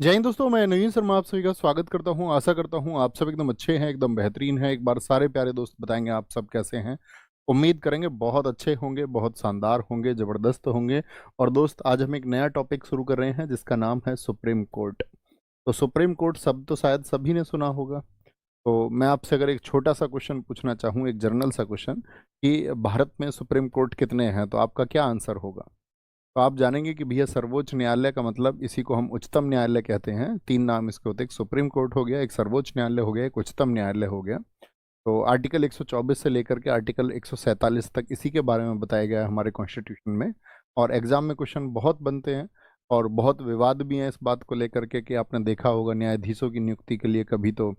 जय हिंद दोस्तों, मैं नवीन शर्मा आप सभी का स्वागत करता हूं। आशा करता हूं आप सब एकदम अच्छे हैं, एकदम बेहतरीन हैं। एक बार सारे प्यारे दोस्त बताएंगे आप सब कैसे हैं। उम्मीद करेंगे बहुत अच्छे होंगे, बहुत शानदार होंगे, जबरदस्त होंगे। और दोस्त, आज हम एक नया टॉपिक शुरू कर रहे हैं जिसका नाम है सुप्रीम कोर्ट। तो सुप्रीम कोर्ट शब्द तो शायद सभी ने सुना होगा। तो मैं आपसे अगर एक छोटा सा क्वेश्चन पूछना चाहूँ, एक जनरल सा क्वेश्चन, कि भारत में सुप्रीम कोर्ट कितने हैं, तो आपका क्या आंसर होगा? तो आप जानेंगे कि भैया सर्वोच्च न्यायालय का मतलब इसी को हम उच्चतम न्यायालय कहते हैं। तीन नाम इसके होते हैं, एक सुप्रीम कोर्ट हो गया, एक सर्वोच्च न्यायालय हो गया, एक उच्चतम न्यायालय हो गया। तो आर्टिकल 124 से लेकर के आर्टिकल 147 तक इसी के बारे में बताया गया है हमारे कॉन्स्टिट्यूशन में। और एग्जाम में क्वेश्चन बहुत बनते हैं और बहुत विवाद भी है इस बात को लेकर के कि आपने देखा होगा न्यायाधीशों की नियुक्ति के लिए कभी तो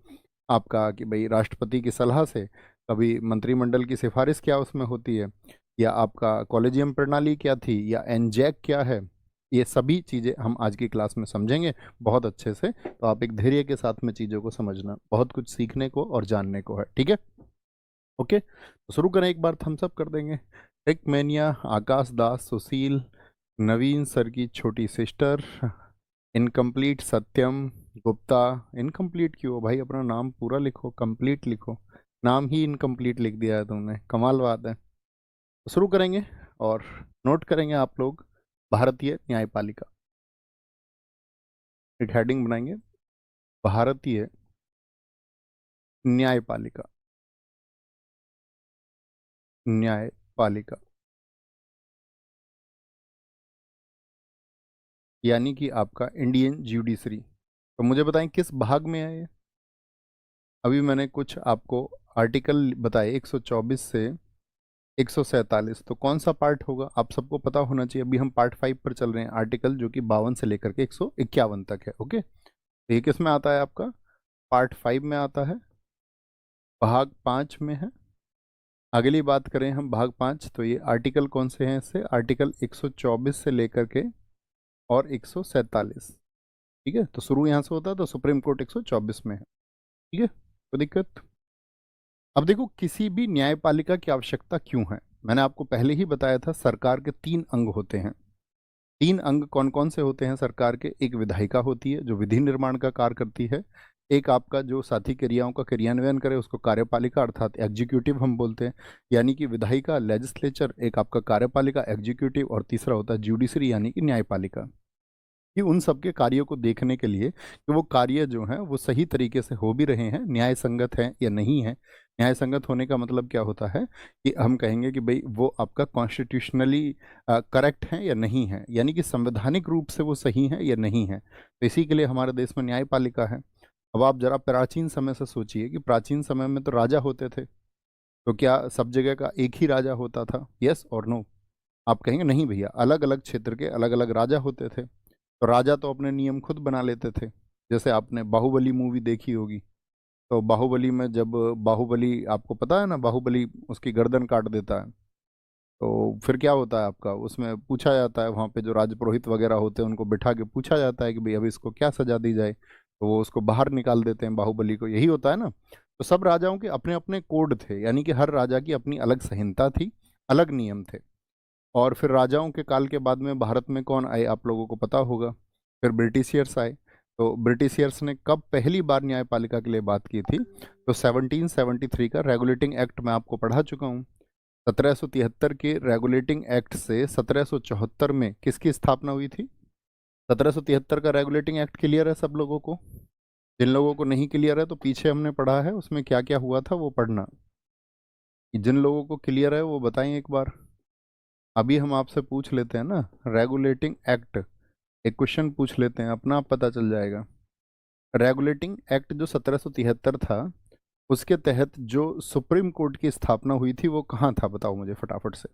आपका कि भाई राष्ट्रपति की सलाह से, कभी मंत्रिमंडल की सिफारिश क्या उसमें होती है, या आपका कॉलेजियम प्रणाली क्या थी, या एनजैक क्या है। ये सभी चीज़ें हम आज की क्लास में समझेंगे बहुत अच्छे से। तो आप एक धैर्य के साथ में चीज़ों को समझना, बहुत कुछ सीखने को और जानने को है, ठीक है? ओके, तो शुरू करें, एक बार थम्स अप कर देंगे। टेक मैनिया, आकाश दास, सुशील, नवीन सर की छोटी सिस्टर, इनकम्प्लीट सत्यम, गुप्ता। इनकम्प्लीट क्यों भाई? अपना नाम पूरा लिखो, कंप्लीट लिखो। नाम ही इनकम्प्लीट लिख दिया है तुमने, कमाल बात है। तो शुरू करेंगे और नोट करेंगे आप लोग, भारतीय न्यायपालिका। एक हेडिंग बनाएंगे, भारतीय न्यायपालिका। न्यायपालिका यानी कि आपका इंडियन जुडिशरी। तो मुझे बताएं किस भाग में है ये? अभी मैंने कुछ आपको आर्टिकल बताए 124 से 147, तो कौन सा पार्ट होगा आप सबको पता होना चाहिए। अभी हम पार्ट 5 पर चल रहे हैं, आर्टिकल जो कि 52 से लेकर के 151 तक है। ओके, तो ये किस में आता है आपका? पार्ट 5 में आता है, भाग 5 में है। अगली बात करें हम भाग 5, तो ये आर्टिकल कौन से हैं? इससे आर्टिकल 124 से लेकर के और 147। ठीक है, तो शुरू यहाँ से होता है, तो सुप्रीम कोर्ट 124 में है। ठीक है, कोई दिक्कत? अब देखो, किसी भी न्यायपालिका की आवश्यकता क्यों है? मैंने आपको पहले ही बताया था, सरकार के तीन अंग होते हैं। तीन अंग कौन कौन से होते हैं सरकार के? एक विधायिका होती है जो विधि निर्माण का कार्य करती है। एक आपका जो साथी क्रियाओं का क्रियान्वयन करे उसको कार्यपालिका अर्थात एग्जीक्यूटिव हम बोलते हैं। यानी कि विधायिका लेजिस्लेचर, एक आपका कार्यपालिका एग्जीक्यूटिव, और तीसरा होता है जुडिशरी यानी कि न्यायपालिका। कि उन सबके कार्यों को देखने के लिए कि वो कार्य जो हैं वो सही तरीके से हो भी रहे हैं, न्याय संगत हैं या नहीं है। न्याय संगत होने का मतलब क्या होता है? कि हम कहेंगे कि भाई वो आपका कॉन्स्टिट्यूशनली करेक्ट है या नहीं है, यानी कि संवैधानिक रूप से वो सही है या नहीं है। तो इसी के लिए हमारे देश में न्यायपालिका है। अब आप जरा प्राचीन समय से सोचिए कि प्राचीन समय में तो राजा होते थे। तो क्या सब जगह का एक ही राजा होता था? यस और नो? आप कहेंगे नहीं भैया, अलग अलग क्षेत्र के अलग अलग राजा होते थे। तो राजा तो अपने नियम खुद बना लेते थे। जैसे आपने बाहुबली मूवी देखी होगी, तो बाहुबली में जब बाहुबली, आपको पता है ना, बाहुबली उसकी गर्दन काट देता है, तो फिर क्या होता है आपका? उसमें पूछा जाता है, वहाँ पे जो राजपुरोहित वगैरह होते हैं उनको बिठा के पूछा जाता है कि भाई अभी इसको क्या सजा दी जाए। तो वो उसको बाहर निकाल देते हैं बाहुबली को, यही होता है ना। तो सब राजाओं के अपने अपने कोड थे, यानी कि हर राजा की अपनी अलग संहिता थी, अलग नियम थे। और फिर राजाओं के काल के बाद में भारत में कौन आए आप लोगों को पता होगा? फिर ब्रिटिशियर्स आए। तो ब्रिटिशियर्स ने कब पहली बार न्यायपालिका के लिए बात की थी? तो 1773 का रेगुलेटिंग एक्ट मैं आपको पढ़ा चुका हूँ। 1773 के रेगुलेटिंग एक्ट से 1774 में किसकी स्थापना हुई थी? 1773 का रेगुलेटिंग एक्ट क्लियर है सब लोगों को? जिन लोगों को नहीं क्लियर है तो पीछे हमने पढ़ा है, उसमें क्या क्या हुआ था वो पढ़ना। जिन लोगों को क्लियर है वो बताएं एक बार। अभी हम आपसे पूछ लेते हैं ना, रेगुलेटिंग एक्ट, एक क्वेश्चन पूछ लेते हैं, अपना आप पता चल जाएगा। रेगुलेटिंग एक्ट जो 1773 था, उसके तहत जो सुप्रीम कोर्ट की स्थापना हुई थी वो कहाँ था? बताओ मुझे फटाफट से।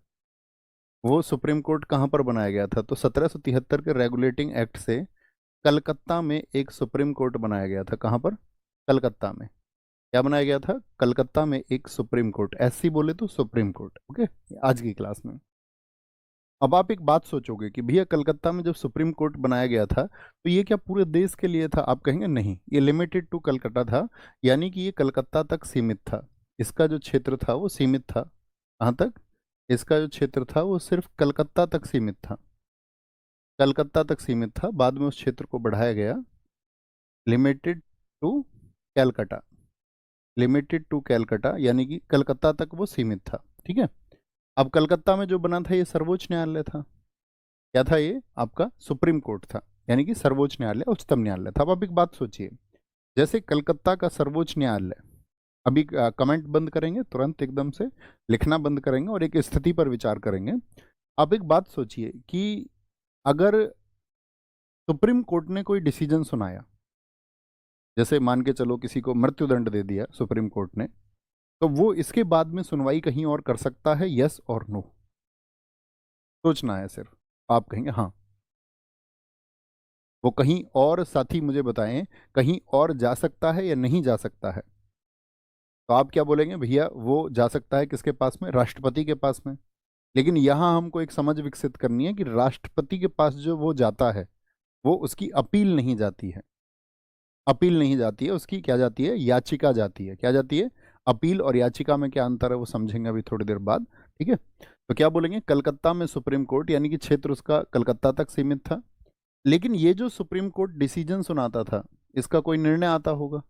वो सुप्रीम कोर्ट कहाँ पर बनाया गया था? तो 1773 के रेगुलेटिंग एक्ट से कलकत्ता में एक सुप्रीम कोर्ट बनाया गया था। कहाँ पर? कलकत्ता में। क्या बनाया गया था? कलकत्ता में एक सुप्रीम कोर्ट, एससी बोले तो सुप्रीम कोर्ट। ओके, आज की क्लास में। अब आप एक बात सोचोगे कि भैया कलकत्ता में जब सुप्रीम कोर्ट बनाया गया था तो ये क्या पूरे देश के लिए था? आप कहेंगे नहीं, ये लिमिटेड टू कलकत्ता था। यानी कि ये कलकत्ता तक सीमित था। इसका जो क्षेत्र था वो सीमित था। कहाँ तक? इसका जो क्षेत्र था वो सिर्फ कलकत्ता तक सीमित था। कलकत्ता तक सीमित था, बाद में उस क्षेत्र को बढ़ाया गया। Limited to Calcutta, limited to Calcutta यानी कि कलकत्ता तक वो सीमित था। ठीक है। अब कलकत्ता में जो बना था ये सर्वोच्च न्यायालय था। क्या था ये? आपका सुप्रीम कोर्ट था, यानी कि सर्वोच्च न्यायालय, उच्चतम न्यायालय था। अब आप एक बात सोचिए, जैसे कलकत्ता का सर्वोच्च न्यायालय, अभी कमेंट बंद करेंगे तुरंत, एकदम से लिखना बंद करेंगे और एक स्थिति पर विचार करेंगे। आप एक बात सोचिए कि अगर सुप्रीम कोर्ट ने कोई डिसीजन सुनाया, जैसे मान के चलो किसी को मृत्युदंड दे दिया सुप्रीम कोर्ट ने, तो वो इसके बाद में सुनवाई कहीं और कर सकता है, यस और नो? सोचना है सिर्फ, आप कहेंगे हाँ। वो कहीं और, साथी मुझे बताएं, कहीं और जा सकता है या नहीं जा सकता है? तो आप क्या बोलेंगे? भैया वो जा सकता है किसके पास में? राष्ट्रपति के पास में। लेकिन यहाँ हमको एक समझ विकसित करनी है कि राष्ट्रपति के पास जो वो जाता है, वो उसकी अपील नहीं जाती है। अपील नहीं जाती है उसकी, क्या जाती है? याचिका जाती है। क्या जाती है? अपील और याचिका में क्या अंतर है वो समझेंगे अभी थोड़ी देर बाद। ठीक है। तो क्या बोलेंगे? कलकत्ता में सुप्रीम कोर्ट, यानी कि क्षेत्र उसका कलकत्ता तक सीमित था। लेकिन ये जो सुप्रीम कोर्ट डिसीजन सुनाता था, इसका कोई निर्णय आता होगा।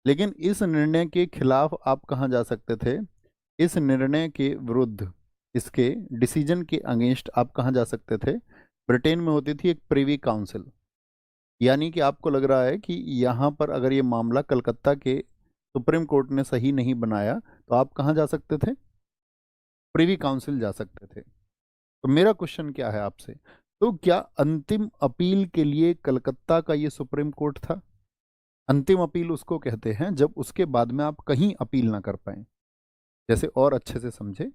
लेकिन इस निर्णय के खिलाफ आप कहाँ जा सकते थे? इस निर्णय के विरुद्ध, इसके डिसीजन के अगेंस्ट आप कहाँ जा सकते थे? ब्रिटेन में होती थी एक प्रिवी काउंसिल। यानी कि आपको लग रहा है कि यहाँ पर अगर ये मामला कलकत्ता के सुप्रीम कोर्ट ने सही नहीं बनाया, तो आप कहाँ जा सकते थे? प्रिवी काउंसिल जा सकते थे। तो मेरा क्वेश्चन क्या है आपसे, तो क्या अंतिम अपील के लिए कलकत्ता का ये सुप्रीम कोर्ट था? अंतिम अपील उसको कहते हैं जब उसके बाद में आप कहीं अपील ना कर पाए। जैसे और अच्छे से समझे,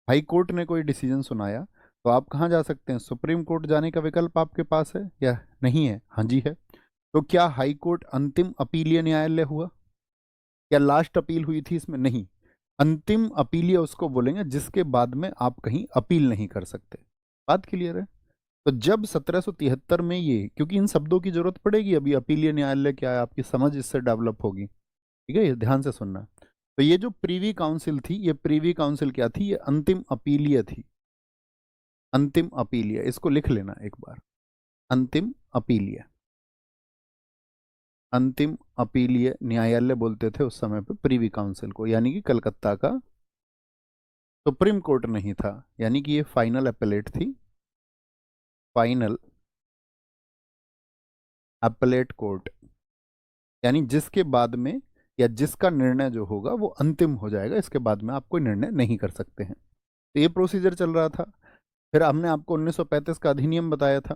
हाई कोर्ट ने कोई डिसीजन सुनाया, तो आप कहाँ जा सकते हैं? सुप्रीम कोर्ट जाने का विकल्प आपके पास है या नहीं है? हाँ जी है। तो क्या हाई कोर्ट अंतिम अपीलीय न्यायालय हुआ? क्या लास्ट अपील हुई थी इसमें? नहीं। अंतिम अपीलीय उसको बोलेंगे जिसके बाद में आप कहीं अपील नहीं कर सकते। बात क्लियर है? तो जब 1773 में ये, क्योंकि इन शब्दों की जरूरत पड़ेगी अभी, अपीलीय न्यायालय क्या है आपकी समझ इससे डेवलप होगी। ठीक है, ये ध्यान से सुनना। तो ये जो प्रीवी काउंसिल थी, ये प्रीवी काउंसिल क्या थी? ये अंतिम अपीलीय थी। अंतिम अपीलीय, इसको लिख लेना एक बार। अंतिम अपीलीय, अंतिम अपीलीय न्यायालय बोलते थे उस समय पे प्रीवी काउंसिल को, यानी कि कलकत्ता का सुप्रीम कोर्ट नहीं था, यानी कि ये फाइनल अपीलेट थी। फाइनल अपीलेट कोर्ट, यानी जिसके बाद में, या जिसका निर्णय जो होगा वो अंतिम हो जाएगा, इसके बाद में आप कोई निर्णय नहीं कर सकते हैं। तो ये प्रोसीजर चल रहा था। फिर हमने आपको 1935 का अधिनियम बताया था।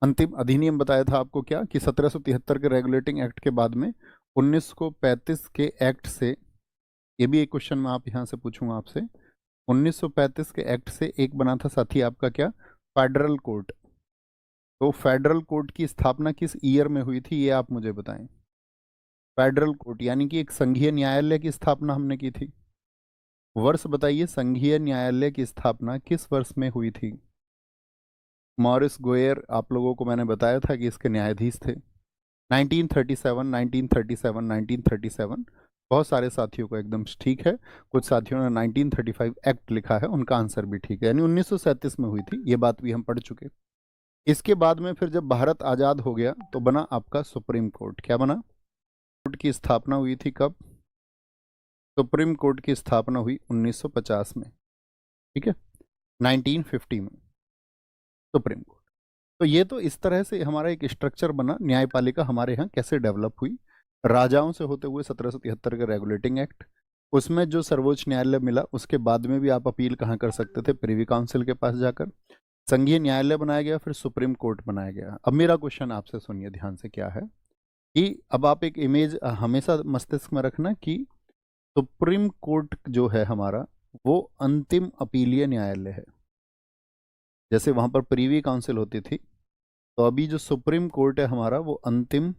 अंतिम अधिनियम बताया था आपको क्या, कि 1773 के रेगुलेटिंग एक्ट के बाद में 1935 के एक्ट से, ये भी एक क्वेश्चन मैं आप यहाँ से पूछूंगा आपसे, 1935 के एक्ट से एक बना था साथी आपका क्या? Federal court. तो फेडरल कोर्ट की स्थापना किस ईयर में हुई थी, ये आप मुझे बताएं। फेडरल कोर्ट यानी कि एक संघीय न्यायालय की स्थापना हमने की थी। वर्ष बताइए, संघीय न्यायालय की स्थापना किस वर्ष में हुई थी? मॉरिस गोयर, आप लोगों को मैंने बताया था कि इसके न्यायाधीश थे। 1937, 1937, 1937। बहुत सारे साथियों को एकदम ठीक है, कुछ साथियों ने 1935 एक्ट लिखा है, उनका आंसर भी ठीक है, यानी 1937 में हुई थी, ये बात भी हम पढ़ चुके। इसके बाद में फिर जब भारत आज़ाद हो गया तो बना आपका सुप्रीम कोर्ट। क्या बना? कोर्ट की स्थापना हुई थी कब? सुप्रीम कोर्ट की स्थापना हुई 1950 में। ठीक है, 1950 में सुप्रीम कोर्ट। तो ये तो इस तरह से हमारा एक स्ट्रक्चर बना, न्यायपालिका हमारे यहाँ कैसे डेवलप हुई, राजाओं से होते हुए 1773 का रेगुलेटिंग एक्ट, उसमें जो सर्वोच्च न्यायालय मिला, उसके बाद में भी आप अपील कहाँ कर सकते थे? प्रिवी काउंसिल के पास जाकर। संघीय न्यायालय बनाया गया, फिर सुप्रीम कोर्ट बनाया गया। अब मेरा क्वेश्चन आपसे सुनिए ध्यान से, क्या है कि अब आप एक इमेज हमेशा मस्तिष्क में रखना कि सुप्रीम कोर्ट जो है हमारा, वो अंतिम अपीलीय न्यायालय है। जैसे वहां पर प्रीवी काउंसिल होती थी, तो अभी जो सुप्रीम कोर्ट है हमारा, वो अंतिम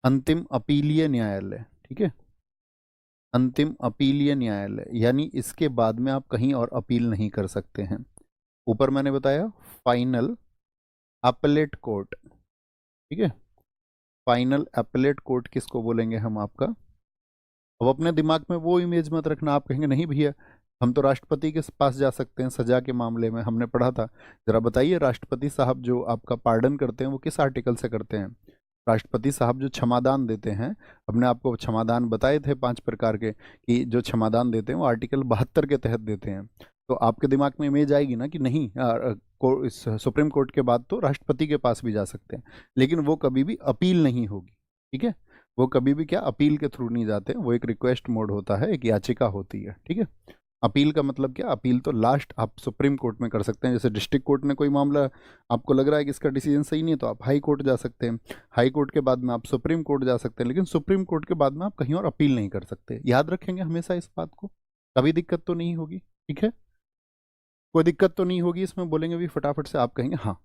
अंतिम अपीलीय न्यायालय। ठीक है, अंतिम अपीलीय न्यायालय, यानी इसके बाद में आप कहीं और अपील नहीं कर सकते हैं। ऊपर मैंने बताया फाइनल अपलेट कोर्ट। ठीक है, फाइनल अपलेट कोर्ट किसको बोलेंगे हम आपका? अब अपने दिमाग में वो इमेज मत रखना, आप कहेंगे नहीं भैया हम तो राष्ट्रपति के पास जा सकते हैं सजा के मामले में, हमने पढ़ा था। जरा बताइए, राष्ट्रपति साहब जो आपका पार्डन करते हैं वो किस आर्टिकल से करते हैं? राष्ट्रपति साहब जो क्षमादान देते हैं, हमने आपको क्षमादान बताए थे 5 प्रकार के, कि जो क्षमादान देते हैं वो आर्टिकल 72 के तहत देते हैं। तो आपके दिमाग में इमेज आएगी ना कि नहीं, इस सुप्रीम कोर्ट के बाद तो राष्ट्रपति के पास भी जा सकते हैं, लेकिन वो कभी भी अपील नहीं होगी। ठीक है, वो कभी भी क्या अपील के थ्रू नहीं जाते, वो एक रिक्वेस्ट मोड होता है, एक याचिका होती है। ठीक है, अपील का मतलब क्या, अपील तो लास्ट आप सुप्रीम कोर्ट में कर सकते हैं। जैसे डिस्ट्रिक्ट कोर्ट में कोई मामला आपको लग रहा है कि इसका डिसीजन सही नहीं है, तो आप हाई कोर्ट जा सकते हैं, हाई कोर्ट के बाद में आप सुप्रीम कोर्ट जा सकते हैं, लेकिन सुप्रीम कोर्ट के बाद में आप कहीं और अपील नहीं कर सकते। याद रखेंगे हमेशा इस बात को, कभी दिक्कत तो नहीं होगी। ठीक है, कोई दिक्कत तो नहीं होगी इसमें, बोलेंगे भी फटाफट से आप कहेंगे हाँ।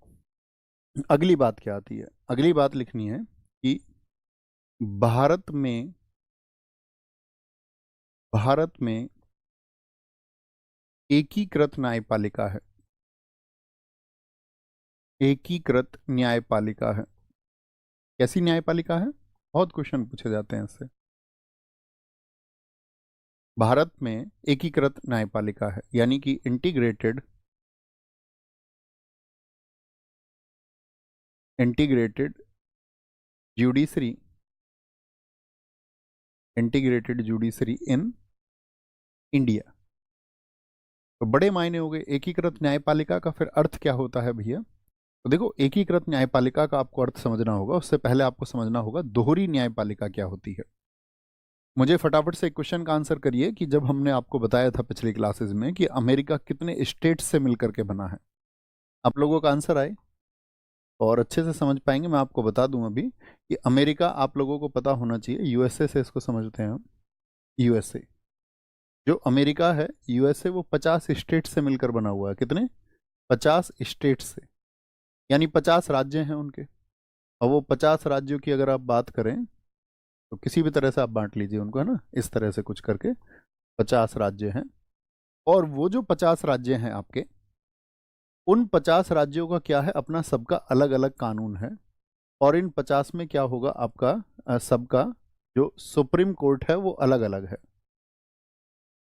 अगली बात क्या आती है, अगली बात लिखनी है कि भारत में एकीकृत न्यायपालिका है, एकीकृत न्यायपालिका है। कैसी न्यायपालिका है, बहुत क्वेश्चन पूछे जाते हैं इससे। भारत में एकीकृत न्यायपालिका है, यानी कि integrated judiciary, integrated judiciary in India. तो बड़े मायने हो गए एकीकृत न्यायपालिका का। फिर अर्थ क्या होता है भैया, तो देखो एकीकृत न्यायपालिका का आपको अर्थ समझना होगा, उससे पहले आपको समझना होगा दोहरी न्यायपालिका क्या होती है। मुझे फटाफट से एक क्वेश्चन का आंसर करिए कि जब हमने आपको बताया था पिछली क्लासेस में कि अमेरिका कितने स्टेट्स से मिलकर के बना है, आप लोगों का आंसर आए और अच्छे से समझ पाएंगे। मैं आपको बता दूं अभी कि अमेरिका आप लोगों को पता होना चाहिए, यूएसए से इसको समझते हैं हम। यूएसए, जो अमेरिका है यूएसए, वो 50 स्टेट से मिलकर बना हुआ है। कितने, 50 स्टेट से, यानी 50 राज्य हैं उनके। और वो 50 राज्यों की अगर आप बात करें तो किसी भी तरह से आप बांट लीजिए उनको, है ना, इस तरह से कुछ करके 50 राज्य हैं। और वो जो 50 राज्य हैं आपके, उन 50 राज्यों का क्या है, अपना सबका अलग अलग कानून है। और इन 50 में क्या होगा आपका, सबका जो सुप्रीम कोर्ट है वो अलग अलग है।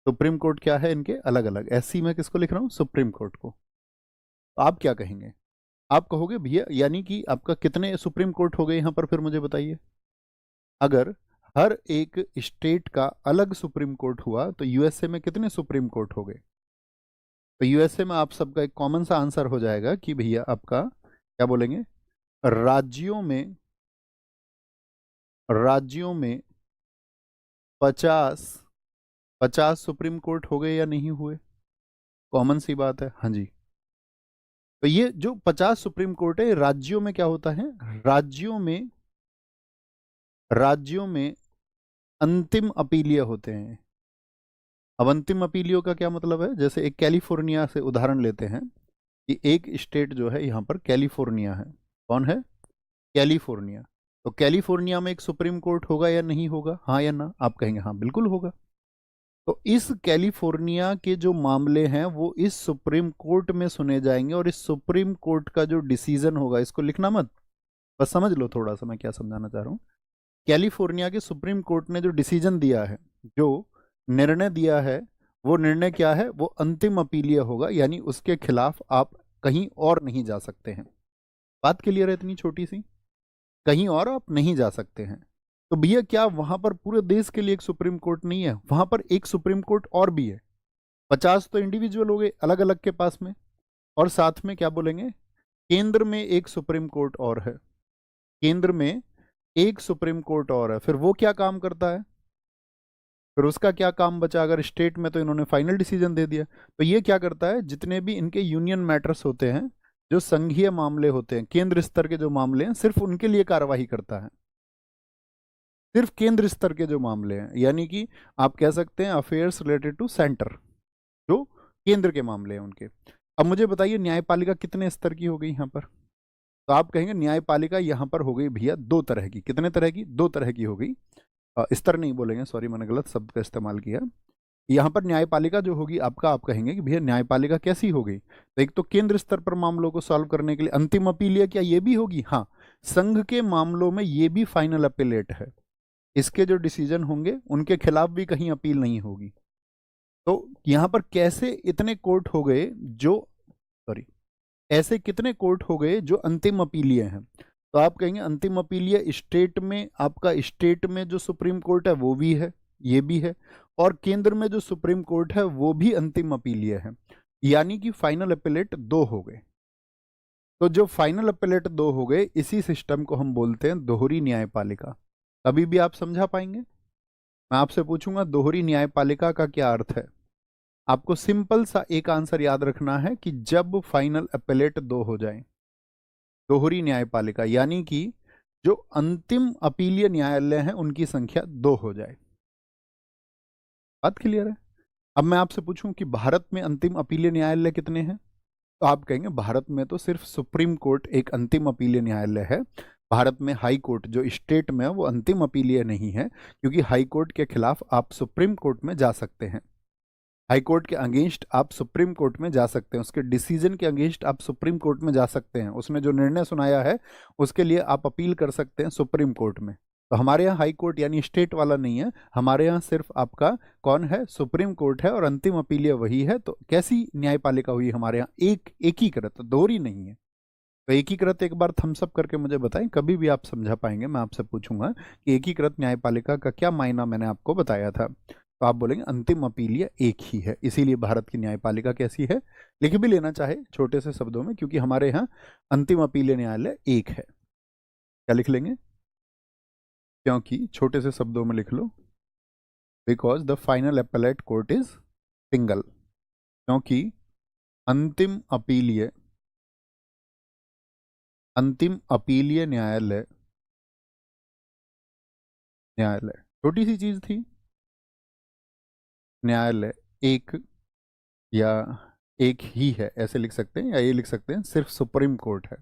सुप्रीम कोर्ट क्या है इनके, अलग अलग। ऐसी मैं किसको लिख रहा हूँ, सुप्रीम कोर्ट को। तो आप क्या कहेंगे, आप कहोगे भैया यानी कि आपका कितने सुप्रीम कोर्ट हो गए यहाँ पर, फिर मुझे बताइए। अगर हर एक स्टेट का अलग सुप्रीम कोर्ट हुआ तो यूएसए में कितने सुप्रीम कोर्ट हो गए। तो यूएसए में आप सबका एक कॉमन सा आंसर हो जाएगा कि भैया आपका क्या बोलेंगे, राज्यों में 50 सुप्रीम कोर्ट हो गए या नहीं हुए। कॉमन सी बात है, हाँ जी। तो ये जो 50 सुप्रीम कोर्ट है, राज्यों में क्या होता है, राज्यों में अंतिम अपीलीय होते हैं। अब अंतिम अपीलियों का क्या मतलब है, जैसे एक कैलिफोर्निया से उदाहरण लेते हैं कि एक स्टेट जो है यहाँ पर कैलिफोर्निया है। कौन है, कैलिफोर्निया। तो कैलिफोर्निया में एक सुप्रीम कोर्ट होगा या नहीं होगा, हाँ या ना, आप कहेंगे हाँ बिल्कुल होगा। तो इस कैलिफोर्निया के जो मामले हैं वो इस सुप्रीम कोर्ट में सुने जाएंगे, और इस सुप्रीम कोर्ट का जो डिसीजन होगा, इसको लिखना मत, बस समझ लो थोड़ा सा मैं क्या समझाना चाह रहा हूँ। कैलिफोर्निया के सुप्रीम कोर्ट ने जो डिसीजन दिया है, जो निर्णय दिया है, वो निर्णय क्या है, वो अंतिम अपीलीय होगा, यानी उसके खिलाफ आप कहीं और नहीं जा सकते हैं। बात क्लियर है इतनी छोटी सी, कहीं और आप नहीं जा सकते हैं। तो भैया क्या वहां पर पूरे देश के लिए एक सुप्रीम कोर्ट नहीं है, वहां पर एक सुप्रीम कोर्ट और भी है। 50 तो इंडिविजुअल हो गए अलग अलग के पास में, और साथ में क्या बोलेंगे, केंद्र में एक सुप्रीम कोर्ट और है, केंद्र में एक सुप्रीम कोर्ट और है। फिर वो क्या काम करता है, फिर उसका क्या काम बचा, अगर स्टेट में तो इन्होंने फाइनल डिसीजन दे दिया, तो ये क्या करता है, जितने भी इनके यूनियन मैटर्स होते हैं, जो संघीय मामले होते हैं, केंद्र स्तर के जो मामले हैं, सिर्फ उनके लिए कार्यवाही करता है। सिर्फ केंद्र स्तर के जो मामले हैं, यानी कि आप कह सकते हैं अफेयर्स रिलेटेड टू सेंटर, जो केंद्र के मामले हैं उनके। अब मुझे बताइए न्यायपालिका कितने स्तर की हो गई यहाँ पर, तो आप कहेंगे न्यायपालिका यहाँ पर हो गई भैया 2 तरह की। कितने तरह की, 2 तरह की हो गई। स्तर नहीं बोलेंगे, सॉरी मैंने गलत शब्द का इस्तेमाल किया। यहाँ पर न्यायपालिका जो होगी आपका, आप कहेंगे कि भैया न्यायपालिका कैसी हो गई, तो एक तो केंद्र स्तर पर मामलों को सॉल्व करने के लिए अंतिम अपीलीय, क्या ये भी होगी, हाँ। संघ के मामलों में ये भी फाइनल अपीलेट है, इसके जो डिसीजन होंगे उनके खिलाफ भी कहीं अपील नहीं होगी। तो यहाँ पर कैसे इतने कोर्ट हो गए जो, सॉरी, ऐसे कितने कोर्ट हो गए जो अंतिम अपीलीय हैं। तो आप कहेंगे अंतिम अपीलीय स्टेट में, आपका स्टेट में जो सुप्रीम कोर्ट है वो भी है, ये भी है, और केंद्र में जो सुप्रीम कोर्ट है वो भी अंतिम अपीलीय है, यानी कि फाइनल अपीलेट दो हो गए। तो जो फाइनल अपीलेट दो हो गए, इसी सिस्टम को हम बोलते हैं दोहरी न्यायपालिका। अभी भी आप समझा पाएंगे? मैं आपसे पूछूंगा दोहरी न्यायपालिका का क्या अर्थ है। आपको सिंपल सा एक आंसर याद रखना है कि जब फाइनल अपीलेट दो हो जाए, दोहरी न्यायपालिका यानी कि जो अंतिम अपीलीय न्यायालय है उनकी संख्या दो हो जाए। बात क्लियर है? अब मैं आपसे पूछूं कि भारत में अंतिम अपीलीय न्यायालय कितने हैं, तो आप कहेंगे भारत में तो सिर्फ सुप्रीम कोर्ट एक अंतिम अपीलीय न्यायालय है। भारत में हाई कोर्ट जो स्टेट में है वो अंतिम अपीलीय नहीं है, क्योंकि हाई कोर्ट के खिलाफ आप सुप्रीम कोर्ट में जा सकते हैं। हाई कोर्ट के अगेंस्ट आप सुप्रीम कोर्ट में जा सकते हैं, उसके डिसीजन के अगेंस्ट आप सुप्रीम कोर्ट में जा सकते हैं, उसने जो निर्णय सुनाया है उसके लिए आप अपील कर सकते हैं सुप्रीम कोर्ट में। तो हमारे यहाँ हाई कोर्ट यानी स्टेट वाला नहीं है, हमारे यहाँ सिर्फ आपका कौन है, सुप्रीम कोर्ट है, और अंतिम अपीलीय वही है। तो कैसी न्यायपालिका हुई हमारे यहाँ, एक एकीकृत, दोहरी नहीं है। तो एकीकृत एक बार थम्स अप करके मुझे बताएं, कभी भी आप समझा पाएंगे। मैं आपसे पूछूंगा कि एकीकृत न्यायपालिका का क्या मायना मैंने आपको बताया था, तो आप बोलेंगे अंतिम अपीलीय एक ही है, इसीलिए भारत की न्यायपालिका कैसी है। लिख भी लेना चाहे छोटे से शब्दों में, क्योंकि हमारे यहाँ अंतिम अपीलीय न्यायालय एक है। क्या लिख लेंगे? क्योंकि छोटे से शब्दों में लिख लो, because the final appellate court is single. क्योंकि अंतिम अपीलीय न्यायालय छोटी सी चीज थी, न्यायालय एक या एक ही है, ऐसे लिख सकते हैं, या ये लिख सकते हैं सिर्फ सुप्रीम कोर्ट है,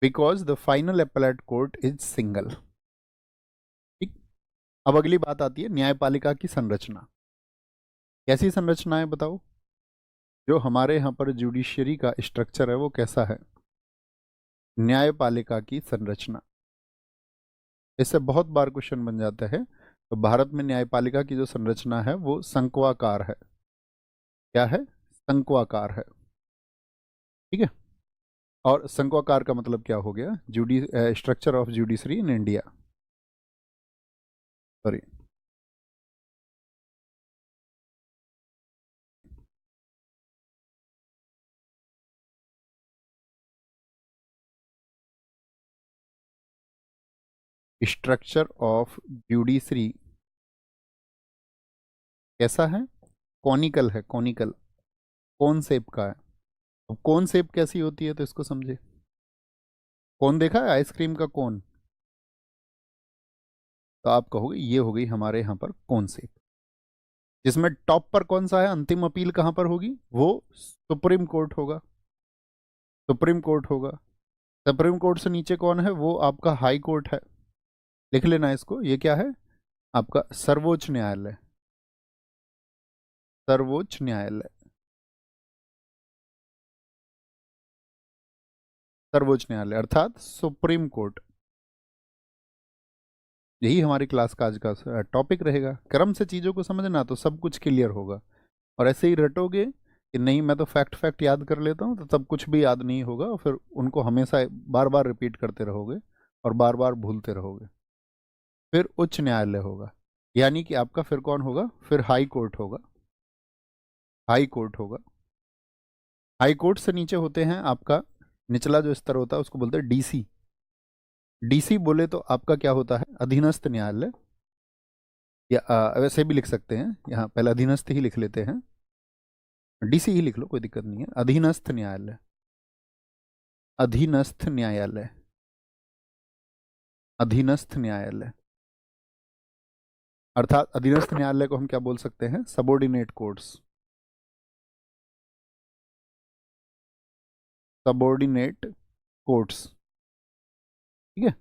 because the final appellate court is single. ठीक। अब अगली बात आती है न्यायपालिका की संरचना। कैसी संरचना है बताओ? जो हमारे यहाँ पर जुडिशियरी का स्ट्रक्चर है वो कैसा है? न्यायपालिका की संरचना, इससे बहुत बार क्वेश्चन बन जाता है। तो भारत में न्यायपालिका की जो संरचना है वो शंक्वाकार है। क्या है? शंक्वाकार है। ठीक है। और शंक्वाकार का मतलब क्या हो गया? Structure of judiciary in India, sorry, structure of judiciary कैसा है? कॉनिकल है, कॉनिकल, कौन शेप का है। अब कौन शेप कैसी होती है तो इसको समझे। कौन देखा है आइसक्रीम का कौन? तो आप कहोगे ये हो गई हमारे यहाँ पर कौन शेप, जिसमें टॉप पर कौन सा है, अंतिम अपील कहाँ पर होगी, वो सुप्रीम कोर्ट होगा, सुप्रीम कोर्ट होगा। सुप्रीम कोर्ट से नीचे कौन है, वो आपका हाई कोर्ट है। लिख लेना इसको, ये क्या है? आपका सर्वोच्च न्यायालय, सर्वोच्च न्यायालय, सर्वोच्च न्यायालय अर्थात सुप्रीम कोर्ट। यही हमारी क्लास का आज का टॉपिक रहेगा। क्रम से चीज़ों को समझना तो सब कुछ क्लियर होगा, और ऐसे ही रटोगे कि नहीं मैं तो फैक्ट फैक्ट याद कर लेता हूँ, तो तब कुछ भी याद नहीं होगा, और फिर उनको हमेशा बार बार रिपीट करते रहोगे और बार बार भूलते रहोगे। फिर उच्च न्यायालय होगा, यानी कि आपका फिर कौन होगा, फिर हाई कोर्ट होगा, हाई कोर्ट होगा। हाई कोर्ट से नीचे होते हैं आपका निचला जो स्तर होता है उसको बोलते हैं डीसी। डीसी बोले तो आपका क्या होता है, अधीनस्थ न्यायालय, या वैसे भी लिख सकते हैं, यहाँ पहले अधीनस्थ ही लिख लेते हैं, डीसी ही लिख लो कोई दिक्कत नहीं है। अधीनस्थ न्यायालय, अधीनस्थ न्यायालय, अधीनस्थ न्यायालय अर्थात अधीनस्थ न्यायालय को हम क्या बोल सकते हैं, सबॉर्डिनेट कोर्ट्स, सबॉर्डिनेट कोर्ट्स। ठीक है।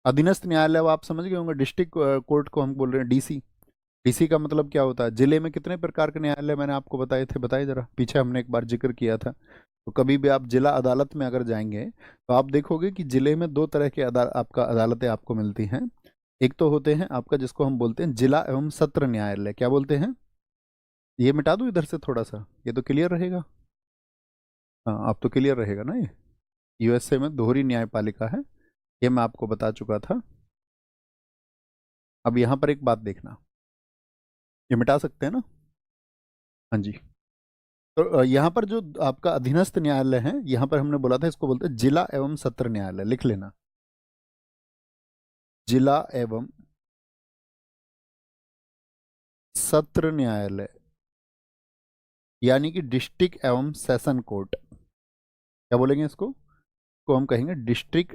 अधीनस्थ न्यायालय वो आप समझ गए होंगे, डिस्ट्रिक्ट कोर्ट को हम बोल रहे हैं डीसी। डीसी का मतलब क्या होता है, जिले में कितने प्रकार के न्यायालय मैंने आपको बताए थे, बताइए जरा, पीछे हमने एक बार जिक्र किया था। तो कभी भी आप जिला अदालत में अगर जाएंगे तो आप देखोगे कि जिले में दो तरह के आपका अदालतें आपको मिलती हैं। एक तो होते हैं आपका जिसको हम बोलते हैं जिला एवं सत्र न्यायालय, क्या बोलते हैं, ये मिटा दूं इधर से थोड़ा सा, ये तो क्लियर रहेगा। हाँ अब तो क्लियर रहेगा ना ये। यूएसए में दोहरी न्यायपालिका है, ये मैं आपको बता चुका था। अब यहाँ पर एक बात देखना, ये मिटा सकते हैं ना? हाँ जी। तो यहाँ पर जो आपका अधीनस्थ न्यायालय है, यहाँ पर हमने बोला था इसको बोलते हैं जिला एवं सत्र न्यायालय, लिख लेना, जिला एवं सत्र न्यायालय, यानी कि डिस्ट्रिक्ट एवं सेशन कोर्ट। क्या बोलेंगे इसको? को हम कहेंगे district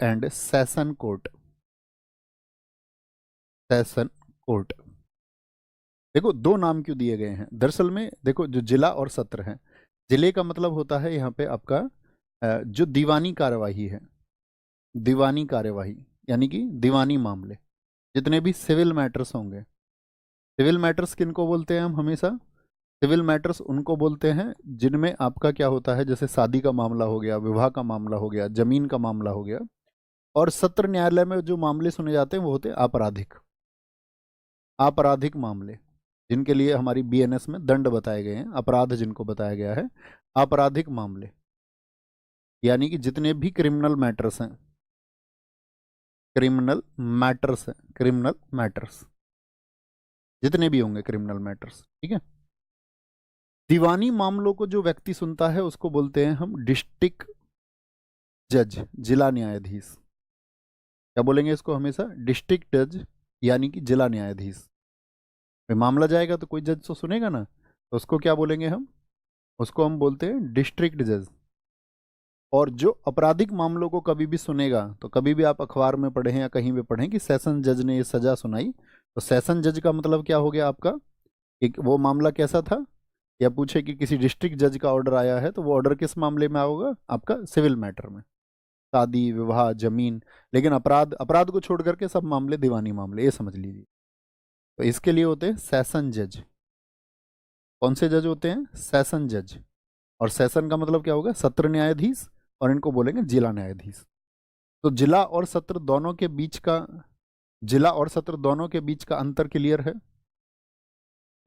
and session court, session court. देखो दो नाम क्यों दिए गए हैं दरअसल में, देखो जो जिला और सत्र है, जिले का मतलब होता है यहाँ पे आपका जो दीवानी कार्यवाही है, दीवानी कार्यवाही यानी कि दीवानी मामले, जितने भी सिविल मैटर्स होंगे। सिविल मैटर्स किनको बोलते हैं हम हमेशा? सिविल मैटर्स उनको बोलते हैं जिनमें आपका क्या होता है, जैसे शादी का मामला हो गया, विवाह का मामला हो गया, जमीन का मामला हो गया। और सत्र न्यायालय में जो मामले सुने जाते हैं वो होते हैं आपराधिक, आपराधिक मामले, जिनके लिए हमारी बीएनएस में दंड बताए गए हैं, अपराध जिनको बताया गया है, आपराधिक मामले, यानी कि जितने भी क्रिमिनल मैटर्स हैं, क्रिमिनल मैटर्स हैं, क्रिमिनल मैटर्स जितने भी होंगे क्रिमिनल मैटर्स, ठीक है। दीवानी मामलों को जो व्यक्ति सुनता है उसको बोलते हैं हम डिस्ट्रिक्ट जज, जिला न्यायाधीश। क्या बोलेंगे इसको हमेशा? डिस्ट्रिक्ट जज, यानी कि जिला न्यायाधीश। भाई मामला जाएगा तो कोई जज तो सुनेगा ना, तो उसको क्या बोलेंगे हम? उसको हम बोलते हैं डिस्ट्रिक्ट जज। और जो आपराधिक मामलों को कभी भी सुनेगा, तो कभी भी आप अखबार में पढ़ें या कहीं भी पढ़ें कि सेशन जज ने ये सजा सुनाई, तो सेशन जज का मतलब क्या हो गया आपका? एक वो मामला कैसा था, या पूछे कि किसी डिस्ट्रिक्ट जज का ऑर्डर आया है, तो वो ऑर्डर किस मामले में होगा आपका? सिविल मैटर में, शादी विवाह जमीन। लेकिन अपराध, अपराध को छोड़ करके सब मामले दीवानी मामले, ये समझ लीजिए। तो इसके लिए होते हैं सेशन जज। कौन से जज होते हैं? सेशन जज। और सेशन का मतलब क्या होगा? सत्र न्यायाधीश, और इनको बोलेंगे जिला न्यायाधीश। तो जिला और सत्र दोनों के बीच का, जिला और सत्र दोनों के बीच का अंतर क्लियर है?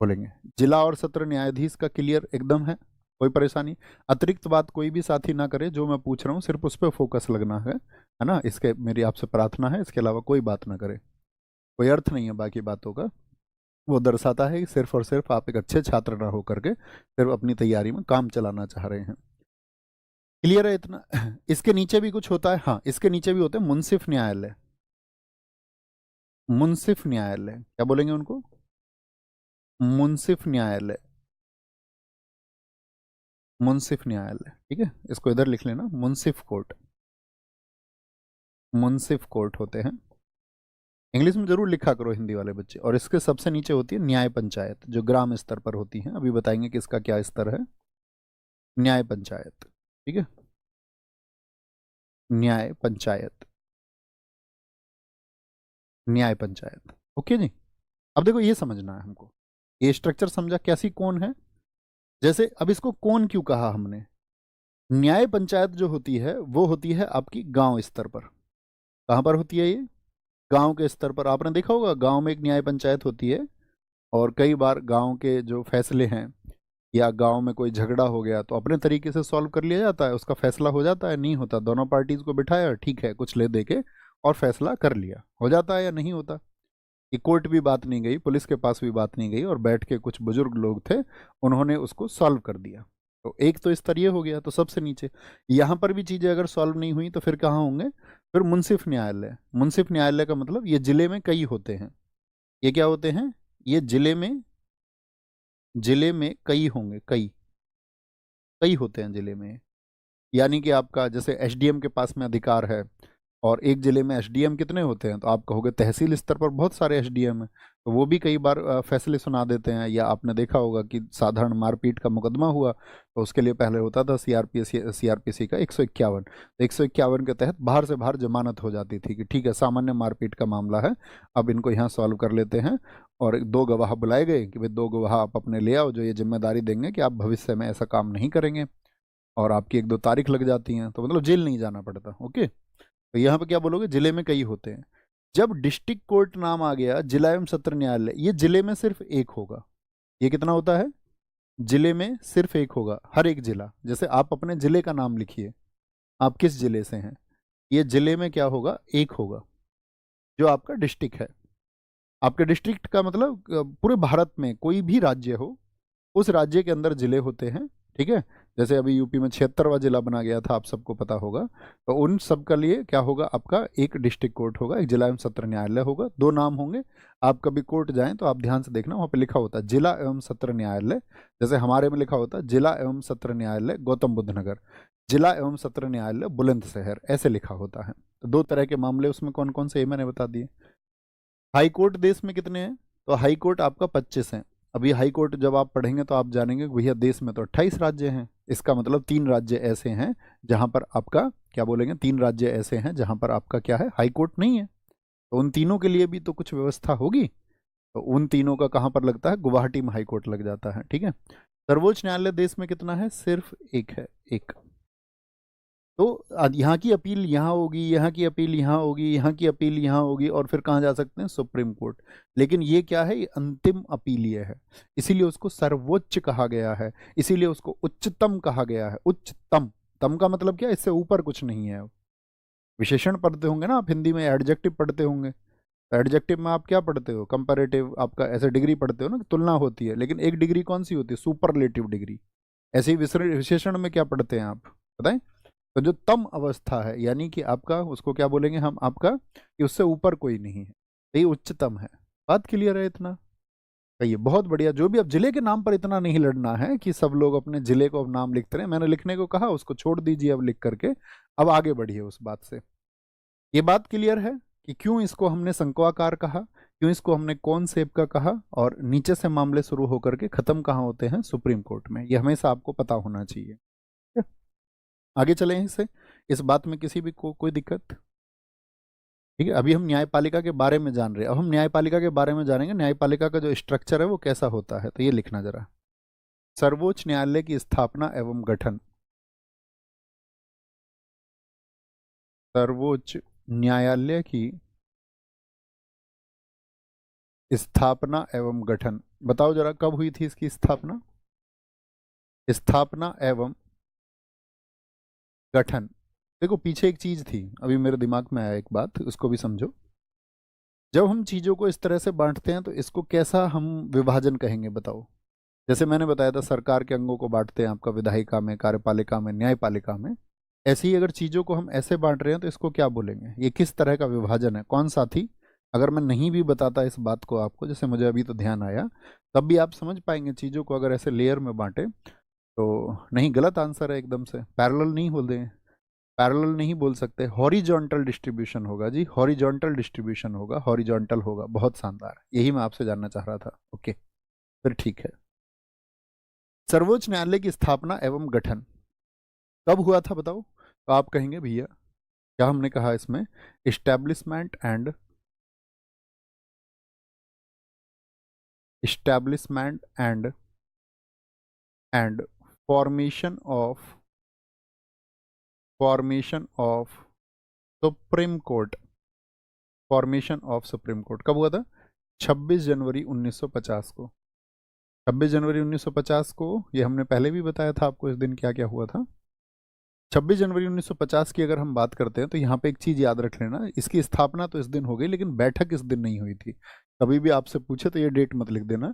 बोलेंगे जिला और सत्र न्यायाधीश का क्लियर एकदम है, कोई परेशानी? अतिरिक्त बात कोई भी साथी ना करे, जो मैं पूछ रहा हूँ सिर्फ उस पर फोकस लगना है ना? इसके मेरी आपसे प्रार्थना है, इसके अलावा कोई बात ना करे, कोई अर्थ नहीं है बाकी बातों का। वो दर्शाता है कि सिर्फ और सिर्फ आप एक अच्छे छात्र ना हो करके सिर्फ अपनी तैयारी में काम चलाना चाह रहे हैं। क्लियर है इतना? इसके नीचे भी कुछ होता है, हाँ, इसके नीचे भी होते हैं मुंसिफ न्यायालय। मुंसिफ न्यायालय क्या बोलेंगे उनको? मुंसिफ न्यायालय, मुंसिफ न्यायालय, ठीक है, इसको इधर लिख लेना, मुंसिफ कोर्ट, मुंसिफ कोर्ट होते हैं। इंग्लिश में जरूर लिखा करो हिंदी वाले बच्चे। और इसके सबसे नीचे होती है न्याय पंचायत, जो ग्राम स्तर पर होती है, अभी बताएंगे कि इसका क्या स्तर है। न्याय पंचायत, ठीक है, न्याय पंचायत, न्याय पंचायत, ओके जी। अब देखो ये समझना है हमको, ये स्ट्रक्चर समझा कैसी कौन है? जैसे अब इसको कौन क्यों कहा हमने? न्याय पंचायत जो होती है वो होती है आपकी गांव स्तर पर। कहाँ पर होती है ये? गांव के स्तर पर। आपने देखा होगा गांव में एक न्याय पंचायत होती है, और कई बार गांव के जो फैसले हैं, या गांव में कोई झगड़ा हो गया तो अपने तरीके से सॉल्व कर लिया जाता है, उसका फैसला हो जाता है, नहीं होता, दोनों पार्टीज को बिठाया, ठीक है, कुछ ले दे के और फैसला कर लिया, हो जाता है या नहीं होता? कि कोर्ट भी बात नहीं गई, पुलिस के पास भी बात नहीं गई, और बैठ के कुछ बुजुर्ग लोग थे, उन्होंने उसको सॉल्व कर दिया। तो एक तो स्तर ये हो गया, तो सबसे नीचे यहाँ पर भी चीज़ें अगर सॉल्व नहीं हुई तो फिर कहाँ होंगे? फिर मुंसिफ न्यायालय। मुंसिफ न्यायालय का मतलब ये जिले में कई होते हैं। ये क्या होते हैं? ये जिले में कई होंगे, कई, कई होते हैं जिले में। यानी कि आपका जैसे एसडीएम के पास में अधिकार है, और एक जिले में एसडीएम कितने होते हैं? तो आप कहोगे तहसील स्तर पर बहुत सारे एसडीएम हैं, तो वो भी कई बार फैसले सुना देते हैं। या आपने देखा होगा कि साधारण मारपीट का मुकदमा हुआ, तो उसके लिए पहले होता था सीआरपीसी का 151, तो 151 के तहत बाहर से बाहर जमानत हो जाती थी कि ठीक है, सामान्य मारपीट का मामला है, अब इनको यहाँ सॉल्व कर लेते हैं। और दो गवाह बुलाए गए कि भाई दो गवाह आप अपने ले आओ, जो ये जिम्मेदारी देंगे कि आप भविष्य में ऐसा काम नहीं करेंगे, और आपकी एक दो तारीख लग जाती हैं, तो मतलब जेल नहीं जाना पड़ता। ओके, तो यहाँ पे क्या बोलोगे? जिले में कई होते हैं। जब डिस्ट्रिक्ट कोर्ट नाम आ गया, जिला एवं सत्र न्यायालय, ये जिले में सिर्फ एक होगा। ये कितना होता है? जिले में सिर्फ एक होगा, हर एक जिला। जैसे आप अपने जिले का नाम लिखिए, आप किस जिले से हैं। ये जिले में क्या होगा, एक होगा जो आपका डिस्ट्रिक्ट है। आपके डिस्ट्रिक्ट का मतलब पूरे भारत में कोई भी राज्य हो, उस राज्य के अंदर जिले होते हैं, ठीक है। जैसे अभी यूपी में 76वां जिला बना गया था, आप सबको पता होगा। तो उन सब का लिए क्या होगा, आपका एक डिस्ट्रिक्ट कोर्ट होगा, एक जिला एवं सत्र न्यायालय होगा, दो नाम होंगे। आप कभी कोर्ट जाएं तो आप ध्यान से देखना, वहाँ पे लिखा होता है जिला एवं सत्र न्यायालय। जैसे हमारे में लिखा होता है जिला एवं सत्र न्यायालय गौतम बुद्ध नगर, जिला एवं सत्र न्यायालय बुलंदशहर, ऐसे लिखा होता है। तो दो तरह के मामले उसमें कौन कौन से, ये मैंने बता दिए। हाई कोर्ट देश में कितने हैं, तो हाई कोर्ट आपका 25 है। अभी हाई कोर्ट जब आप पढ़ेंगे तो आप जानेंगे कि भैया देश में तो 28 राज्य हैं। इसका मतलब 3 राज्य ऐसे हैं जहां पर आपका क्या बोलेंगे, 3 राज्य ऐसे हैं जहां पर आपका क्या है, हाई कोर्ट नहीं है। तो उन तीनों के लिए भी तो कुछ व्यवस्था होगी। तो उन तीनों का कहाँ पर लगता है, गुवाहाटी में हाई कोर्ट लग जाता है, ठीक है। सर्वोच्च न्यायालय देश में कितना है, सिर्फ एक है, एक। तो यहाँ की अपील यहाँ होगी, यहाँ की अपील यहाँ होगी, यहाँ की अपील यहाँ होगी, और फिर कहाँ जा सकते हैं, सुप्रीम कोर्ट। लेकिन ये क्या है, ये अंतिम अपीलीय है, इसीलिए उसको सर्वोच्च कहा गया है, इसीलिए उसको उच्चतम कहा गया है। उच्चतम, तम का मतलब क्या, इससे ऊपर कुछ नहीं है। विशेषण पढ़ते होंगे ना आप हिंदी में, एडजेक्टिव पढ़ते होंगे। एडजेक्टिव में आप क्या पढ़ते हो, कंपैरेटिव, आपका ऐसे डिग्री पढ़ते हो ना, तुलना होती है। लेकिन एक डिग्री कौन सी होती है, सुपरलेटिव डिग्री। ऐसे ही विशेषण में क्या पढ़ते हैं आप, बताएं। तो जो तम अवस्था है, यानी कि आपका उसको क्या बोलेंगे हम, आपका कि उससे ऊपर कोई नहीं है, तो ये उच्चतम है। बात क्लियर है इतना, कहिए। बहुत बढ़िया। जो भी, अब जिले के नाम पर इतना नहीं लड़ना है कि सब लोग अपने जिले को अब नाम लिखते रहे। मैंने लिखने को कहा, उसको छोड़ दीजिए अब लिख करके, अब आगे बढ़िए उस बात से। ये बात क्लियर है कि क्यों इसको हमने शंक्वाकार कहा, क्यों इसको हमने कौन सेप का कहा, और नीचे से मामले शुरू होकर के खत्म कहाँ होते हैं, सुप्रीम कोर्ट में। ये हमेशा आपको पता होना चाहिए। आगे चले इससे, इस बात में किसी भी कोई दिक्कत, ठीक है। अभी हम न्यायपालिका के बारे में जान रहे हैं, अब हम न्यायपालिका के बारे में जानेंगे, न्यायपालिका का जो स्ट्रक्चर है वो कैसा होता है। तो ये लिखना जरा, सर्वोच्च न्यायालय की स्थापना एवं गठन। सर्वोच्च न्यायालय की स्थापना एवं गठन, बताओ जरा कब हुई थी इसकी स्थापना, स्थापना एवं गठन। देखो पीछे एक चीज थी, अभी मेरे दिमाग में आया एक बात, उसको भी समझो। जब हम चीजों को इस तरह से बांटते हैं तो इसको कैसा हम विभाजन कहेंगे, बताओ। जैसे मैंने बताया था, सरकार के अंगों को बांटते हैं आपका विधायिका में, कार्यपालिका में, न्यायपालिका में। ऐसे ही अगर चीजों को हम ऐसे बांट रहे हैं तो इसको क्या बोलेंगे, ये किस तरह का विभाजन है, कौन सा थी। अगर मैं नहीं भी बताता इस बात को आपको, जैसे मुझे अभी तो ध्यान आया, तब भी आप समझ पाएंगे चीजों को अगर ऐसे लेयर में बांटे तो। नहीं, गलत आंसर है एकदम से, पैरेलल नहीं बोल दें, पैरेलल नहीं बोल सकते, हॉरिजॉन्टल डिस्ट्रीब्यूशन होगा जी, हॉरिजॉन्टल डिस्ट्रीब्यूशन होगा, हॉरिजॉन्टल होगा। बहुत शानदार, यही मैं आपसे जानना चाह रहा था। ओके, फिर ठीक है। सर्वोच्च न्यायालय की स्थापना एवं गठन कब हुआ था बताओ। तो आप कहेंगे भैया क्या हमने कहा इसमें, establishment and establishment and formation of formation of supreme court, formation of supreme court कब हुआ था, 26 जनवरी 1950 को। 26 जनवरी 1950 को, ये हमने पहले भी बताया था आपको इस दिन क्या क्या हुआ था। 26 जनवरी 1950 की अगर हम बात करते हैं तो यहाँ पे एक चीज़ याद रख लेना, इसकी स्थापना तो इस दिन हो गई लेकिन बैठक इस दिन नहीं हुई थी। कभी भी आपसे पूछे तो ये डेट मत लिख देना।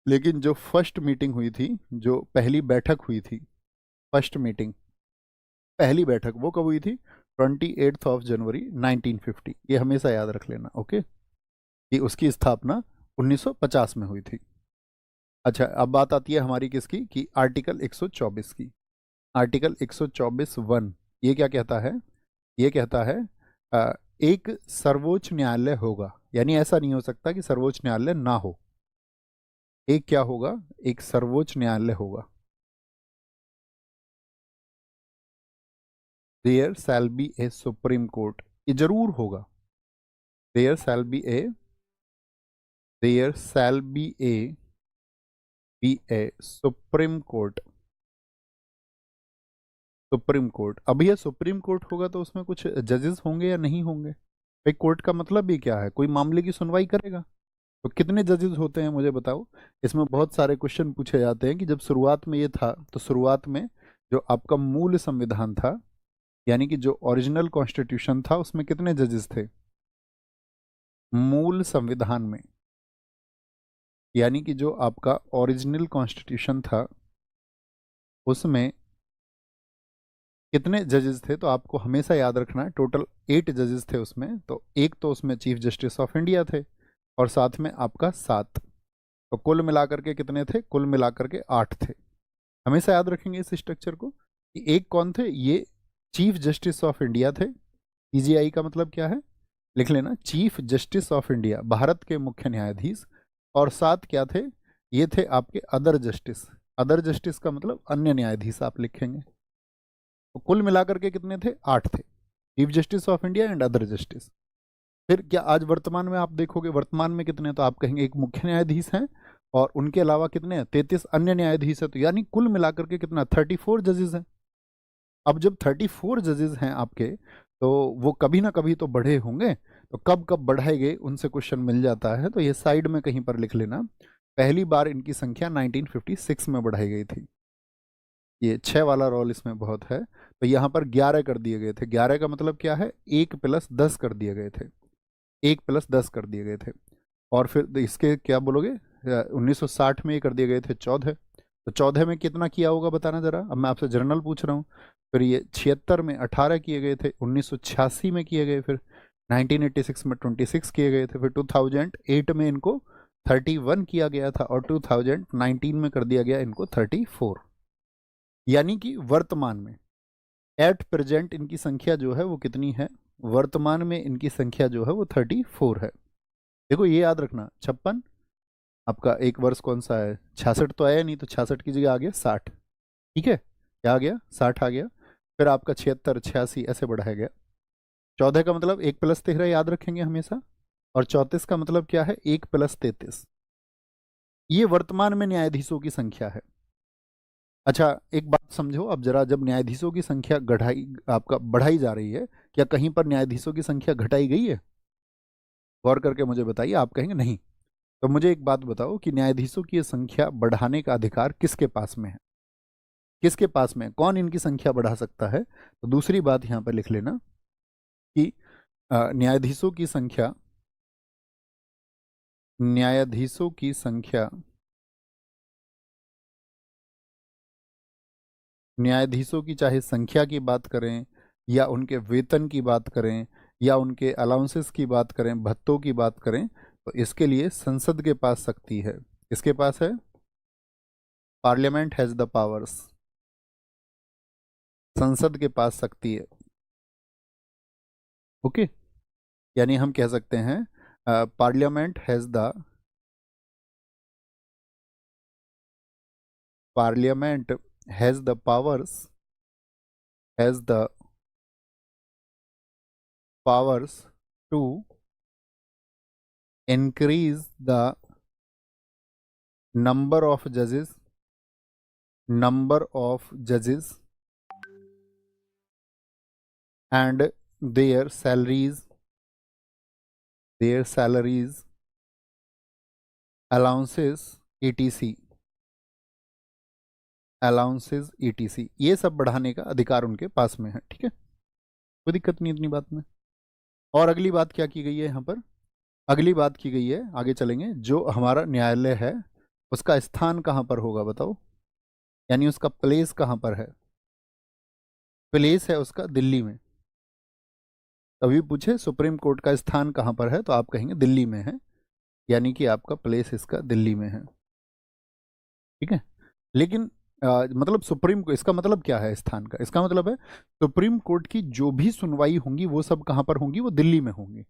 लेकिन जो फर्स्ट मीटिंग हुई थी, जो पहली बैठक हुई थी, फर्स्ट मीटिंग, पहली बैठक, वो कब हुई थी, 28 जनवरी 1950। ये हमेशा याद रख लेना, ओके, कि उसकी स्थापना 1950 में हुई थी। अच्छा, अब बात आती है हमारी किसकी, कि आर्टिकल 124 की। आर्टिकल 124(1) ये क्या कहता है, ये कहता है एक सर्वोच्च न्यायालय होगा, यानी ऐसा नहीं हो सकता कि सर्वोच्च न्यायालय ना हो। एक क्या होगा, एक सर्वोच्च न्यायालय होगा। There shall be a supreme court, ये जरूर होगा। There shall be a, there shall be a supreme court, supreme court. अब ये सुप्रीम कोर्ट होगा तो उसमें कुछ जजेस होंगे या नहीं होंगे। भाई कोर्ट का मतलब भी क्या है, कोई मामले की सुनवाई करेगा। तो कितने जजेस होते हैं मुझे बताओ। इसमें बहुत सारे क्वेश्चन पूछे जाते हैं कि जब शुरुआत में ये था, तो शुरुआत में जो आपका मूल संविधान था, यानी कि जो ओरिजिनल कॉन्स्टिट्यूशन था उसमें कितने जजेस थे? मूल संविधान में, यानी कि जो आपका ओरिजिनल कॉन्स्टिट्यूशन था उसमें कितने जजेस थे? तो आपको हमेशा याद रखना है टोटल 8 जजेस थे उसमें। तो एक तो उसमें चीफ जस्टिस ऑफ इंडिया थे और साथ में आपका 7, तो कुल मिलाकर के कितने थे? कुल मिलाकर के 8 थे। हमेशा याद रखेंगे इस स्ट्रक्चर को कि एक कौन थे? ये चीफ जस्टिस ऑफ इंडिया थे। सीजीआई का मतलब क्या है? लिख लेना, chief justice of India, Bharat के मुख्य न्यायाधीश। और 7 क्या थे? ये थे आपके अदर जस्टिस। अदर जस्टिस का मतलब अन्य न्यायाधीश आप लिखेंगे। तो कुल मिलाकर के कितने थे? 8 थे, chief justice of India and other justice. फिर क्या आज वर्तमान में आप देखोगे वर्तमान में कितने? तो आप कहेंगे एक मुख्य न्यायाधीश हैं और उनके अलावा कितने हैं? 33 अन्य न्यायाधीश है। तो यानी कुल मिलाकर के कितना? 34 जजेस हैं। अब जब 34 जजेस हैं आपके, तो वो कभी ना कभी तो बढ़े होंगे। तो कब कब बढ़ाए गए उनसे क्वेश्चन मिल जाता है, तो ये साइड में कहीं पर लिख लेना। पहली बार इनकी संख्या 1956 में बढ़ाई गई थी। ये 6 वाला रोल इसमें बहुत है। तो यहाँ पर 11 कर दिए गए थे। 11 का मतलब क्या है? 1+10 कर दिए गए थे। 1+10 कर दिए गए थे। और फिर इसके क्या बोलोगे? 1960 में ये कर दिए गए थे 14। तो 14 में कितना किया होगा बताना जरा। अब मैं आपसे जनरल पूछ रहा हूँ। फिर ये 76 में 18 किए गए थे, 1986 में किए गए, फिर 1986 में 26 किए गए थे, फिर 2008 में इनको 31 किया गया था और 2019 में कर दिया गया इनको 34। यानी कि वर्तमान में एट प्रेजेंट इनकी संख्या जो है वो कितनी है? वर्तमान में इनकी संख्या जो है वो 34 है। देखो ये याद रखना, 56 आपका एक वर्ष कौन सा है? 66 तो आया नहीं, तो 66 की जगह आ गया 60। ठीक है, क्या आ गया? 60 आ गया। फिर आपका 76, 86 ऐसे बढ़ाया गया। 14 का मतलब 1+13 याद रखेंगे हमेशा। और 34 का मतलब क्या है? 1+33। ये वर्तमान में न्यायाधीशों की संख्या है। अच्छा एक बात समझो अब जरा, जब न्यायाधीशों की संख्या आपका बढ़ाई जा रही है, क्या कहीं पर न्यायाधीशों की संख्या घटाई गई है? गौर करके मुझे बताइए। आप कहेंगे नहीं। तो मुझे एक बात बताओ कि न्यायाधीशों की ये संख्या बढ़ाने का अधिकार किसके पास में है? किसके पास में? कौन इनकी संख्या बढ़ा सकता है? तो दूसरी बात यहाँ पर लिख लेना कि न्यायाधीशों की संख्या, न्यायाधीशों की संख्या, न्यायाधीशों की चाहे संख्या की बात करें या उनके वेतन की बात करें या उनके अलाउंसेस की बात करें, भत्तों की बात करें, तो इसके लिए संसद के पास शक्ति है। किसके पास है? Parliament has the powers. संसद के पास शक्ति है। ओके, यानी हम कह सकते हैं parliament has the, parliament has the powers, has the powers to increase the number of judges, number of judges and their salaries, their salaries, allowances, etc, allowances etc, ये सब बढ़ाने का अधिकार उनके पास में है। ठीक है, कोई दिक्कत नहीं इतनी बात में। और अगली बात क्या की गई है यहाँ पर? अगली बात की गई है, आगे चलेंगे, जो हमारा न्यायालय है उसका स्थान कहाँ पर होगा बताओ? यानी उसका प्लेस कहाँ पर है? प्लेस है उसका दिल्ली में। कभी पूछे सुप्रीम कोर्ट का स्थान कहाँ पर है, तो आप कहेंगे दिल्ली में है, यानी कि आपका प्लेस इसका दिल्ली में है। ठीक है, लेकिन मतलब सुप्रीम को, इसका मतलब क्या है स्थान का? इसका मतलब है सुप्रीम कोर्ट की जो भी सुनवाई होंगी वो सब कहाँ पर होंगी? वो दिल्ली में होंगी।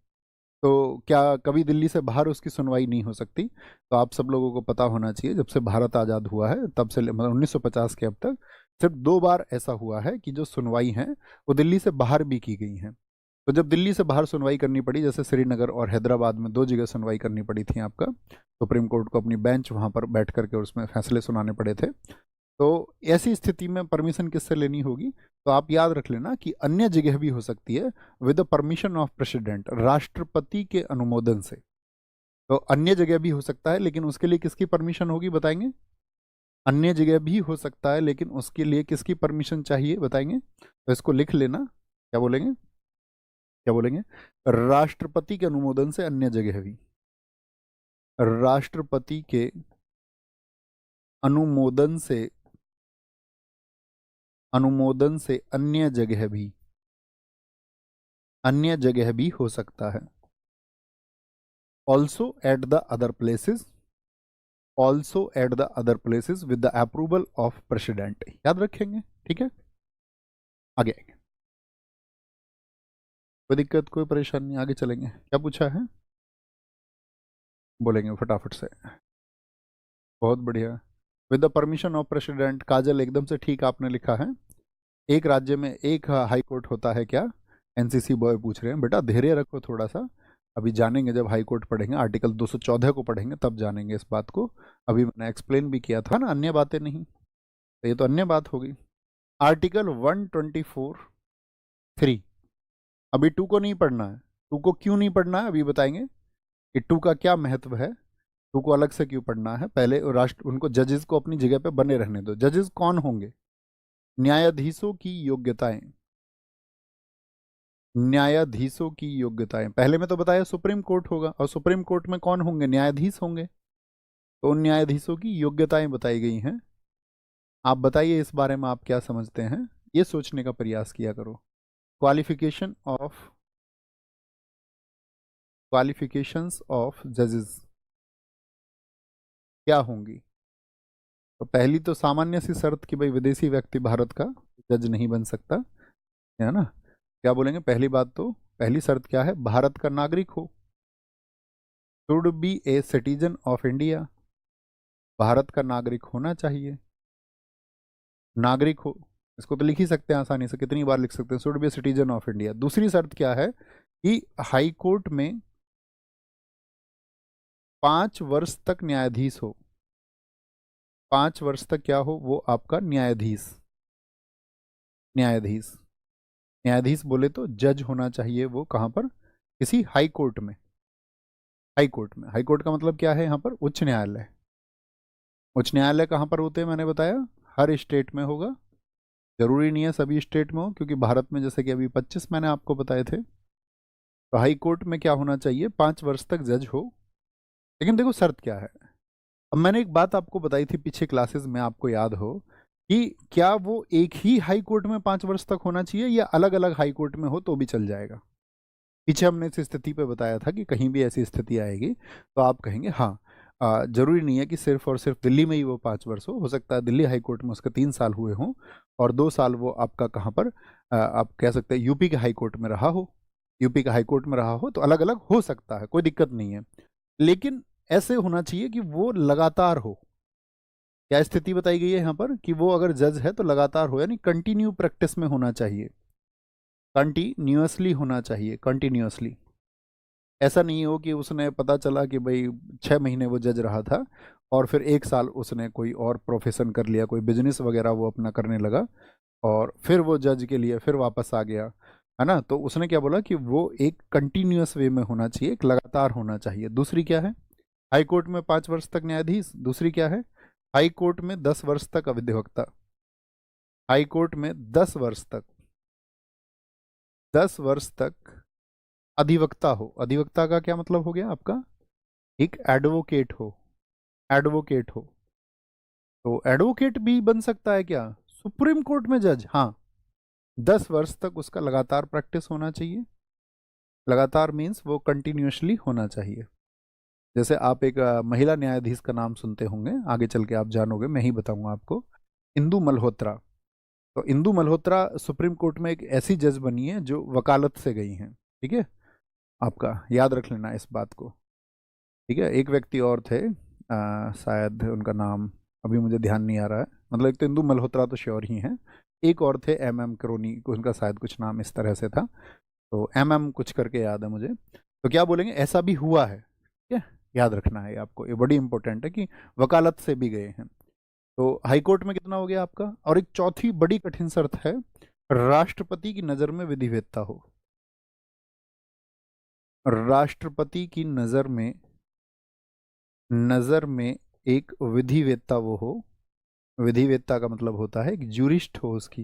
तो क्या कभी दिल्ली से बाहर उसकी सुनवाई नहीं हो सकती? तो आप सब लोगों को पता होना चाहिए, जब से भारत आज़ाद हुआ है तब से मतलब 1950 के अब तक सिर्फ 2 बार ऐसा हुआ है कि जो सुनवाई है वो दिल्ली से बाहर भी की गई हैं। तो जब दिल्ली से बाहर सुनवाई करनी पड़ी, जैसे श्रीनगर और हैदराबाद में 2 जगह सुनवाई करनी पड़ी थी आपका, सुप्रीम कोर्ट को अपनी बेंच वहाँ पर बैठ करके उसमें फैसले सुनाने पड़े थे। तो ऐसी स्थिति में परमिशन किससे लेनी होगी? तो आप याद रख लेना कि अन्य जगह भी हो सकती है with the permission of president, राष्ट्रपति के अनुमोदन से। तो अन्य जगह भी हो सकता है, लेकिन उसके लिए किसकी परमिशन होगी बताएंगे? अन्य जगह भी हो सकता है लेकिन उसके लिए किसकी परमिशन चाहिए बताएंगे? तो इसको लिख लेना, क्या बोलेंगे? क्या बोलेंगे? राष्ट्रपति के अनुमोदन से अन्य जगह भी। राष्ट्रपति के अनुमोदन से, अनुमोदन से अन्य जगह भी, अन्य जगह भी हो सकता है। Also at the other places, also at the other places with the approval of president. याद रखेंगे, ठीक है। आगे कोई दिक्कत, कोई परेशानी, आगे चलेंगे। क्या पूछा है बोलेंगे फटाफट से। बहुत बढ़िया। With the permission of president, Kajal एकदम से ठीक आपने लिखा है। एक राज्य में एक हाई कोर्ट होता है क्या? एनसीसी बॉय पूछ रहे हैं। बेटा धैर्य रखो थोड़ा सा, अभी जानेंगे जब हाई कोर्ट पढ़ेंगे, आर्टिकल 214 को पढ़ेंगे तब जानेंगे इस बात को। अभी मैंने एक्सप्लेन भी किया था ना, अन्य बातें नहीं, तो ये तो अन्य बात होगी। आर्टिकल 124(3), अभी 2 को नहीं पढ़ना है। 2 को क्यों नहीं पढ़ना है अभी बताएंगे कि 2 का क्या महत्व है, 2 को अलग से क्यों पढ़ना है। पहले राष्ट्र उनको जजेस को अपनी जगह पे बने रहने दो। जजेस कौन होंगे? न्यायाधीशों की योग्यताएं, न्यायाधीशों की योग्यताएं। पहले में तो बताया सुप्रीम कोर्ट होगा, और सुप्रीम कोर्ट में कौन होंगे? न्यायाधीश होंगे। तो उन न्यायाधीशों की योग्यताएं बताई गई हैं। आप बताइए इस बारे में आप क्या समझते हैं, ये सोचने का प्रयास किया करो। क्वालिफिकेशन ऑफ, क्वालिफिकेशंस ऑफ जजेस क्या होंगी? तो पहली तो सामान्य सी शर्त कि भाई विदेशी व्यक्ति भारत का जज नहीं बन सकता, है ना। क्या बोलेंगे? पहली बात तो, पहली शर्त क्या है? भारत का नागरिक हो, should be a citizen of India, Bharat का नागरिक होना चाहिए। नागरिक हो, इसको तो लिख ही सकते हैं आसानी से, कितनी बार लिख सकते हैं, should be a citizen of India. दूसरी शर्त क्या है कि हाई कोर्ट में 5 वर्ष तक न्यायाधीश हो। 5 वर्ष तक क्या हो? वो आपका न्यायाधीश, न्यायाधीश। न्यायाधीश बोले तो जज होना चाहिए वो, कहाँ पर? किसी हाई कोर्ट में। हाई कोर्ट में, हाई कोर्ट का मतलब क्या है यहाँ पर? उच्च न्यायालय। उच्च न्यायालय कहाँ पर होते हैं मैंने बताया? हर स्टेट में होगा, जरूरी नहीं है सभी स्टेट में हो, क्योंकि भारत में जैसे कि अभी 25 मैंने आपको बताए थे। तो हाई कोर्ट में क्या होना चाहिए? 5 वर्ष तक जज हो। लेकिन देखो शर्त क्या है। अब मैंने एक बात आपको बताई थी पीछे क्लासेस में, आपको याद हो, कि क्या वो एक ही हाई कोर्ट में 5 वर्ष तक होना चाहिए या अलग अलग हाई कोर्ट में हो तो भी चल जाएगा? पीछे हमने इस स्थिति पे बताया था कि कहीं भी ऐसी स्थिति आएगी तो आप कहेंगे हाँ, जरूरी नहीं है कि सिर्फ और सिर्फ दिल्ली में ही वो 5 वर्ष हो सकता है दिल्ली हाई कोर्ट में उसके 3 साल हुए हों, और 2 साल वो आपका कहाँ पर, आप कह सकते हैं यूपी के हाई कोर्ट में रहा हो, यूपी का हाई कोर्ट में रहा हो, तो अलग अलग हो सकता है, कोई दिक्कत नहीं है। लेकिन ऐसे होना चाहिए कि वो लगातार हो। क्या स्थिति बताई गई है यहाँ पर कि वो अगर जज है तो लगातार हो, यानी कंटिन्यू प्रैक्टिस में होना चाहिए, कंटिन्यूअसली होना चाहिए, कंटिन्यूअसली। ऐसा नहीं हो कि उसने पता चला कि भाई 6 महीने वो जज रहा था और फिर 1 साल उसने कोई और प्रोफेशन कर लिया, कोई बिजनेस वगैरह वो अपना करने लगा, और फिर वो जज के लिए फिर वापस आ गया, है ना। तो उसने क्या बोला कि वो एक कंटिन्यूअस वे में होना चाहिए, एक लगातार होना चाहिए। दूसरी क्या है? हाई कोर्ट में 5 वर्ष तक न्यायाधीश। दूसरी क्या है? हाई कोर्ट में 10 वर्ष तक अविधिवक्ता। हाई कोर्ट में 10 वर्ष तक, 10 वर्ष तक अधिवक्ता हो। अधिवक्ता का क्या मतलब हो गया आपका? एक एडवोकेट हो, एडवोकेट हो। तो एडवोकेट भी बन सकता है क्या सुप्रीम कोर्ट में जज? हाँ, 10 वर्ष तक उसका लगातार प्रैक्टिस होना चाहिए। लगातार मीन्स वो कंटिन्यूसली होना चाहिए। जैसे आप एक महिला न्यायाधीश का नाम सुनते होंगे, आगे चल के आप जानोगे, मैं ही बताऊंगा आपको, इंदु मल्होत्रा। तो इंदु मल्होत्रा सुप्रीम कोर्ट में एक ऐसी जज बनी है जो वकालत से गई हैं, ठीक है। आपका याद रख लेना इस बात को, ठीक है। एक व्यक्ति और थे, शायद उनका नाम अभी मुझे ध्यान नहीं आ रहा है, मतलब एक तो इंदु मल्होत्रा तो श्योर ही हैं, एक और थे MM करोनी, उनका शायद कुछ नाम इस तरह से था, तो MM कुछ करके याद है मुझे। तो क्या बोलेंगे, ऐसा भी हुआ है, ठीक है। याद रखना है आपको, ये बड़ी इंपॉर्टेंट है कि वकालत से भी गए हैं। तो हाई कोर्ट में कितना हो गया आपका? और एक चौथी बड़ी कठिन शर्त है, राष्ट्रपति की नज़र में विधिवेत्ता हो। राष्ट्रपति की नज़र में एक विधिवेत्ता वो हो। विधिवेत्ता का मतलब होता है कि जूरिस्ट हो उसकी,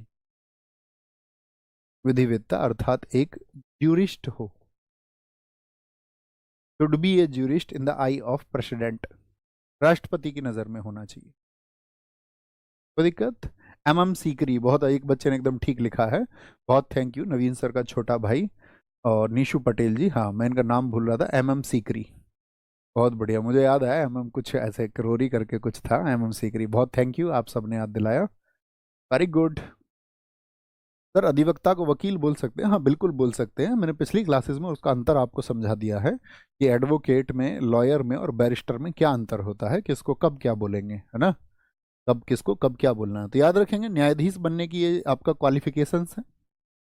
विधिवेत्ता अर्थात एक ज्यूरिस्ट हो। Should be A jurist in the I of president, राष्ट्रपति की नजर में होना चाहिए। कोई दिक्कत? एम सीकरी, बहुत, एक बच्चे ने एकदम ठीक लिखा है, बहुत थैंक यू, नवीन सर का छोटा भाई और निशु पटेल जी, हाँ मैं इनका नाम भूल रहा था, एम सीकरी, बहुत बढ़िया, मुझे याद आया एम कुछ ऐसे करोरी करके कुछ था, एम सीकरी, बहुत थैंक यू, आप सबने याद दिलाया, वेरी गुड। सर अधिवक्ता को वकील बोल सकते हैं? हाँ बिल्कुल बोल सकते हैं, मैंने पिछली क्लासेस में उसका अंतर आपको समझा दिया है कि एडवोकेट में, लॉयर में और बैरिस्टर में क्या अंतर होता है, किसको कब क्या बोलेंगे, है ना, कब किसको कब क्या बोलना है। तो याद रखेंगे न्यायाधीश बनने की ये आपका क्वालिफिकेशंस है,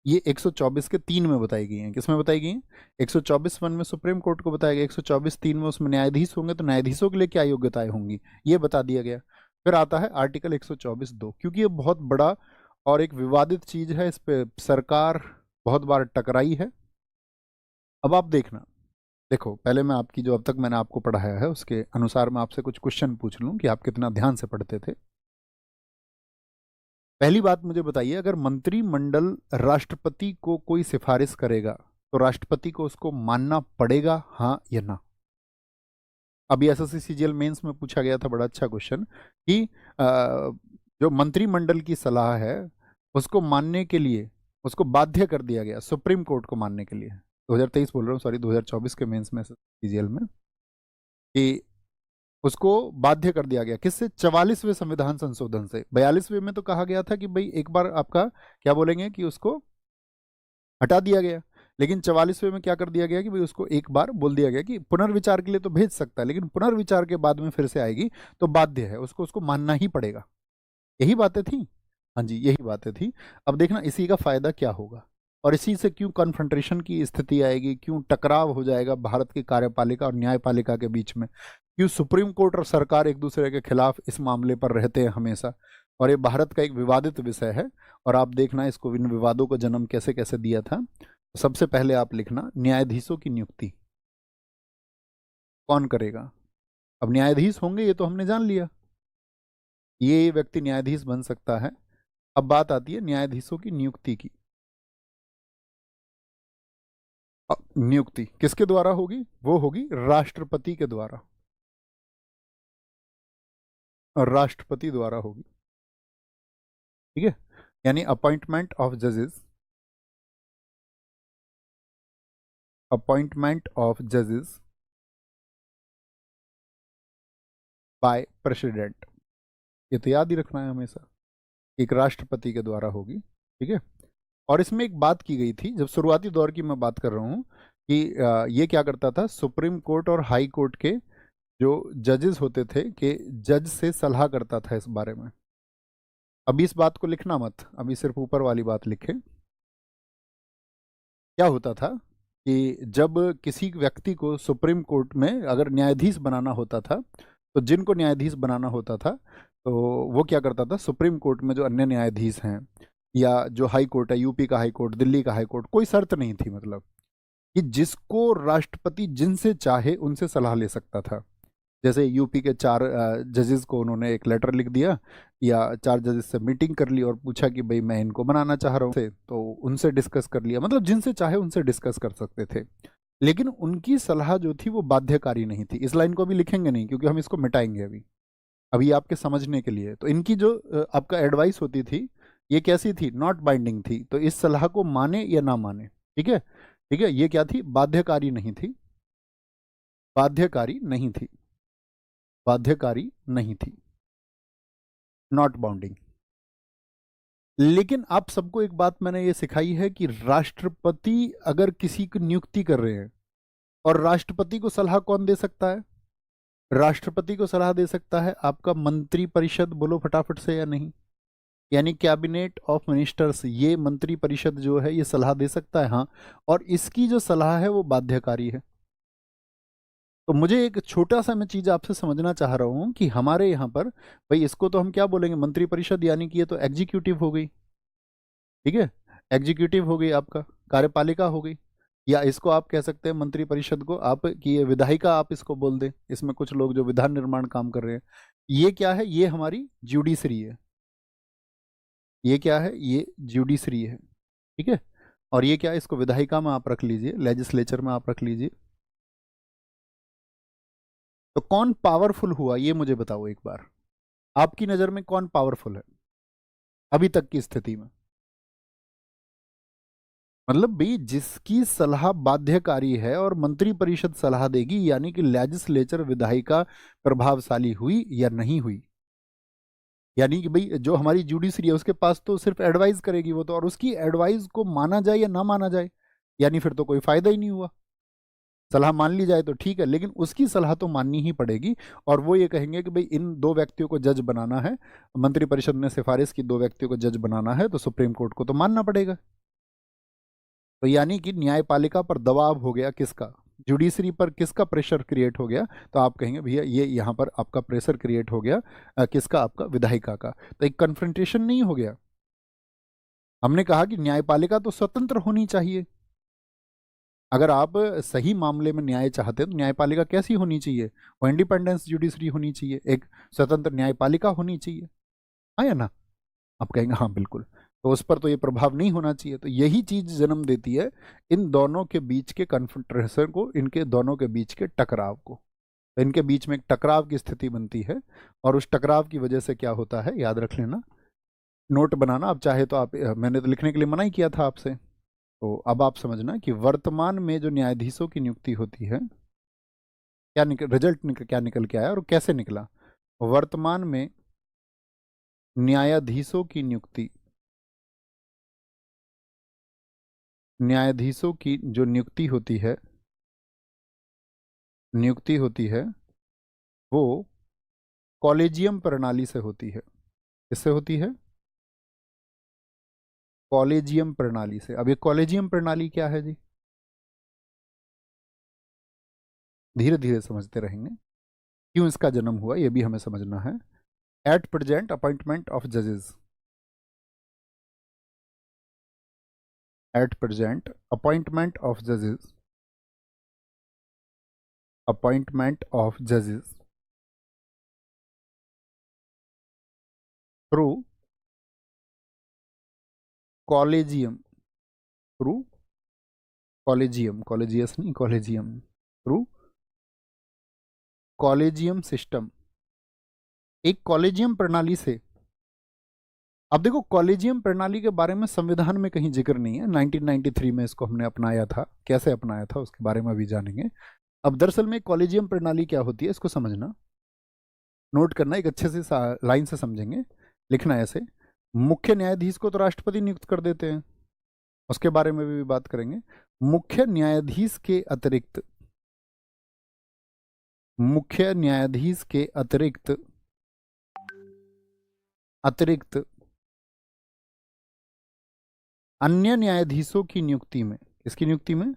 ये 124 के 3 में बताई गई हैं। किस में बताई गई हैं? 124 1 में सुप्रीम कोर्ट को बताया गया, 124 3 में उसमें न्यायाधीश होंगे तो न्यायाधीशों के लिए क्या योग्यताएं होंगी ये बता दिया गया। फिर आता है आर्टिकल 124 2, क्योंकि ये बहुत बड़ा और एक विवादित चीज है, इस पे सरकार बहुत बार टकराई है। अब आप देखना, देखो पहले मैं आपकी जो अब तक मैंने आपको पढ़ाया है उसके अनुसार मैं आपसे कुछ क्वेश्चन पूछ लूं कि आप कितना ध्यान से पढ़ते थे। पहली बात मुझे बताइए, अगर मंत्रिमंडल राष्ट्रपति को कोई सिफारिश करेगा तो राष्ट्रपति को उसको मानना पड़ेगा, हाँ या ना? अभी एसएससी सीजीएल मेंस में पूछा गया था, बड़ा अच्छा क्वेश्चन, कि जो मंत्रिमंडल की सलाह है उसको मानने के लिए उसको बाध्य कर दिया गया सुप्रीम कोर्ट को मानने के लिए, 2023 बोल रहा हूँ सॉरी, 2024 के मेंस में सीजीएल में, कि उसको बाध्य कर दिया गया किससे? 44वें संविधान संशोधन से। 42वें में तो कहा गया था कि भाई एक बार आपका क्या बोलेंगे कि उसको हटा दिया गया, लेकिन 44वें में क्या कर दिया गया कि भाई उसको एक बार बोल दिया गया कि पुनर्विचार के लिए तो भेज सकता है, लेकिन पुनर्विचार के बाद में फिर से आएगी तो बाध्य है, उसको उसको मानना ही पड़ेगा। यही बातें थी, हाँ जी यही बातें थी। अब देखना इसी का फायदा क्या होगा और इसी से क्यों कन्फ्रंटेशन की स्थिति आएगी, क्यों टकराव हो जाएगा भारत की कार्यपालिका और न्यायपालिका के बीच में, क्यों सुप्रीम कोर्ट और सरकार एक दूसरे के खिलाफ इस मामले पर रहते हैं हमेशा, और ये भारत का एक विवादित विषय है। और आप देखना इसको, इन विवादों को जन्म कैसे कैसे दिया था। तो सबसे पहले आप लिखना, न्यायाधीशों की नियुक्ति कौन करेगा? अब न्यायाधीश होंगे ये तो हमने जान लिया, ये व्यक्ति न्यायाधीश बन सकता है। अब बात आती है न्यायाधीशों की नियुक्ति की। नियुक्ति किसके द्वारा होगी? वो होगी राष्ट्रपति के द्वारा, और राष्ट्रपति द्वारा होगी, ठीक है, यानी अपॉइंटमेंट ऑफ जजेस, अपॉइंटमेंट ऑफ जजेस बाय प्रेसिडेंट, ये तो याद ही रखना है हमेशा, एक राष्ट्रपति के द्वारा होगी, ठीक है। और इसमें एक बात की गई थी, जब शुरुआती दौर की मैं बात कर रहा हूँ, कि ये क्या करता था, सुप्रीम कोर्ट और हाई कोर्ट के जो जजेस होते थे कि जज से सलाह करता था इस बारे में। अभी इस बात को लिखना मत, अभी सिर्फ ऊपर वाली बात लिखे। क्या होता था कि जब किसी व्यक्ति को सुप्रीम कोर्ट में अगर न्यायाधीश बनाना होता था, तो जिनको न्यायाधीश बनाना होता था तो वो क्या करता था, सुप्रीम कोर्ट में जो अन्य न्यायाधीश हैं या जो हाई कोर्ट है, यूपी का हाई कोर्ट, दिल्ली का हाई कोर्ट, कोई शर्त नहीं थी, मतलब कि जिसको राष्ट्रपति जिनसे चाहे उनसे सलाह ले सकता था। जैसे यूपी के 4 जजेस को उन्होंने एक लेटर लिख दिया, या 4 जजेस से मीटिंग कर ली और पूछा कि भाई मैं इनको बनाना चाह रहा हूँ, तो उनसे डिस्कस कर लिया, मतलब जिनसे चाहे उनसे डिस्कस कर सकते थे। लेकिन उनकी सलाह जो थी वो बाध्यकारी नहीं थी। इस लाइन को अभी लिखेंगे नहीं क्योंकि हम इसको मिटाएंगे अभी, अभी आपके समझने के लिए। तो इनकी जो आपका एडवाइस होती थी ये कैसी थी? नॉट बाइंडिंग थी, तो इस सलाह को माने या ना माने, ठीक है, ठीक है, ये क्या थी? बाध्यकारी नहीं थी, बाध्यकारी नहीं थी, बाध्यकारी नहीं थी, नॉट बाउंडिंग। लेकिन आप सबको एक बात मैंने ये सिखाई है कि राष्ट्रपति अगर किसी की नियुक्ति कर रहे हैं, और राष्ट्रपति को सलाह कौन दे सकता है? राष्ट्रपति को सलाह दे सकता है आपका मंत्री परिषद, बोलो फटाफट से या नहीं, यानी कैबिनेट ऑफ मिनिस्टर्स, ये मंत्री परिषद जो है ये सलाह दे सकता है, हाँ, और इसकी जो सलाह है वो बाध्यकारी है। तो मुझे एक छोटा सा मैं चीज आपसे समझना चाह रहा हूं कि हमारे यहाँ पर भाई इसको तो हम क्या बोलेंगे, मंत्री परिषद, यानी कि ये तो एग्जीक्यूटिव हो गई, ठीक है, एग्जीक्यूटिव हो गई, आपका कार्यपालिका हो गई, या इसको आप कह सकते हैं मंत्री परिषद को आप कि ये विधायिका आप इसको बोल दें, इसमें कुछ लोग जो विधान निर्माण काम कर रहे हैं। ये क्या है? ये हमारी ज्यूडिशरी है, ये क्या है? ये ज्यूडिशरी है, ठीक है। और ये क्या है, इसको विधायिका में आप रख लीजिए, लेजिस्लेचर में आप रख लीजिए। तो कौन पावरफुल हुआ ये मुझे बताओ एक बार, आपकी नजर में कौन पावरफुल है अभी तक की स्थिति में? मतलब भाई जिसकी सलाह बाध्यकारी है और मंत्री परिषद सलाह देगी, यानी कि लेजिस्लेचर, विधायिका प्रभावशाली हुई या नहीं हुई? यानी कि भाई जो हमारी जुडिशरी है उसके पास तो सिर्फ एडवाइस करेगी वो तो, और उसकी एडवाइस को माना जाए या ना माना जाए, यानी फिर तो कोई फायदा ही नहीं हुआ। सलाह मान ली जाए तो ठीक है, लेकिन उसकी सलाह तो माननी ही पड़ेगी। और वो ये कहेंगे कि भाई इन दो व्यक्तियों को जज बनाना है, मंत्री परिषद ने सिफारिश की दो व्यक्तियों को जज बनाना है, तो सुप्रीम कोर्ट को तो मानना पड़ेगा। तो यानी कि न्यायपालिका पर दबाव हो गया किसका? जुडिशरी पर किसका प्रेशर क्रिएट हो गया? तो आप कहेंगे भैया ये यहाँ पर आपका प्रेशर क्रिएट हो गया किसका? आपका विधायिका का। तो एक कन्फ्रंटेशन नहीं हो गया। हमने कहा कि न्यायपालिका तो स्वतंत्र होनी चाहिए। अगर आप सही मामले में न्याय चाहते हैं तो न्यायपालिका कैसी होनी चाहिए? वो इंडिपेंडेंस जुडिशरी होनी चाहिए, एक स्वतंत्र न्यायपालिका होनी चाहिए, हाँ या ना? आप कहेंगे हाँ बिल्कुल, तो उस पर तो ये प्रभाव नहीं होना चाहिए। तो यही चीज जन्म देती है इन दोनों के बीच के कन्फ्रंटेशन को, इनके दोनों के बीच के टकराव को। तो इनके बीच में एक टकराव की स्थिति बनती है, और उस टकराव की वजह से क्या होता है याद रख लेना। नोट बनाना आप चाहे तो आप, मैंने तो लिखने के लिए मना ही किया था आपसे। तो अब आप समझना कि वर्तमान में जो न्यायाधीशों की नियुक्ति होती है, क्या क्या निकल के आया और कैसे निकला? वर्तमान में न्यायाधीशों की नियुक्ति, न्यायाधीशों की जो नियुक्ति होती है, नियुक्ति होती है वो कॉलेजियम प्रणाली से होती है। किससे होती है? कॉलेजियम प्रणाली से। अब ये कॉलेजियम प्रणाली क्या है जी? धीरे धीरे समझते रहेंगे क्यों इसका जन्म हुआ, ये भी हमें समझना है। एट प्रेजेंट अपॉइंटमेंट ऑफ जजेस, एट प्रेजेंट अपॉइंटमेंट ऑफ जजेस, अपॉइंटमेंट ऑफ जजेस थ्रू कॉलेजियम, थ्रू कॉलेजियम, कॉलेजियस नहीं, कॉलेजियम, थ्रू कॉलेजियम सिस्टम, एक कॉलेजियम प्रणाली से। अब देखो कॉलेजियम प्रणाली के बारे में संविधान में कहीं जिक्र नहीं है, 1993 में इसको हमने अपनाया था, कैसे अपनाया था उसके बारे में भी जानेंगे। अब दरअसल में कॉलेजियम प्रणाली क्या होती है इसको समझना, नोट करना, एक अच्छे से लाइन से समझेंगे, लिखना ऐसे। मुख्य न्यायाधीश को तो राष्ट्रपति नियुक्त कर देते हैं, उसके बारे में भी बात करेंगे। मुख्य न्यायाधीश के अतिरिक्त, मुख्य न्यायाधीश के अतिरिक्त, अतिरिक्त अन्य न्यायाधीशों की नियुक्ति में, किसकी नियुक्ति में?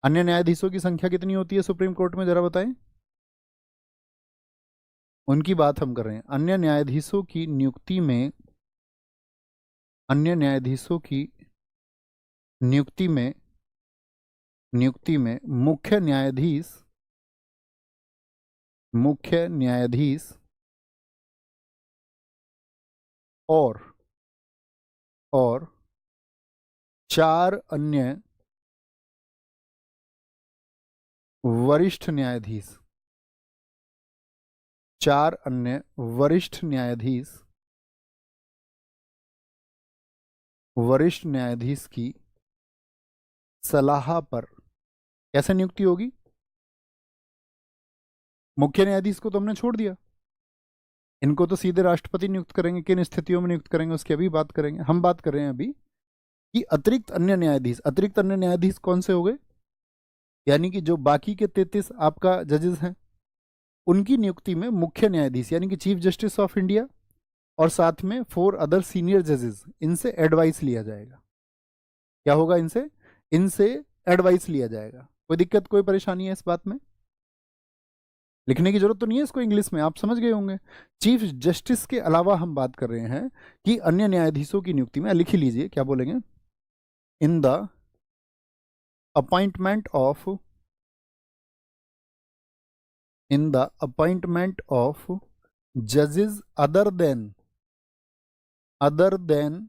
अन्य न्यायाधीशों की संख्या कितनी होती है सुप्रीम कोर्ट में, जरा बताएं। उनकी बात हम कर रहे हैं। अन्य न्यायाधीशों की नियुक्ति में, अन्य न्यायाधीशों की नियुक्ति में, नियुक्ति में मुख्य न्यायाधीश, मुख्य न्यायाधीश और चार अन्य वरिष्ठ न्यायाधीश, चार अन्य वरिष्ठ न्यायाधीश, वरिष्ठ न्यायाधीश की सलाह पर कैसे नियुक्ति होगी? मुख्य न्यायाधीश को तो हमने छोड़ दिया, इनको तो सीधे राष्ट्रपति नियुक्त करेंगे। किन स्थितियों में नियुक्त करेंगे उसकी अभी बात करेंगे। हम बात कर रहे हैं अभी कि अतिरिक्त अन्य न्यायाधीश, अतिरिक्त अन्य न्यायाधीश कौन से हो गए? यानी कि जो बाकी के 33 आपका जजेस हैं उनकी नियुक्ति में मुख्य न्यायाधीश यानी कि चीफ जस्टिस ऑफ इंडिया और साथ में 4 अदर सीनियर जजेस, इनसे एडवाइस लिया जाएगा। क्या होगा इनसे? इनसे एडवाइस लिया जाएगा। कोई दिक्कत, कोई परेशानी है इस बात में? लिखने की जरूरत तो नहीं है इसको, इंग्लिश में आप समझ गए होंगे। चीफ जस्टिस के अलावा हम बात कर रहे हैं कि अन्य न्यायाधीशों की नियुक्ति में, लिख ही लीजिए क्या बोलेंगे, in the appointment of, in the appointment of जजेस other than, other than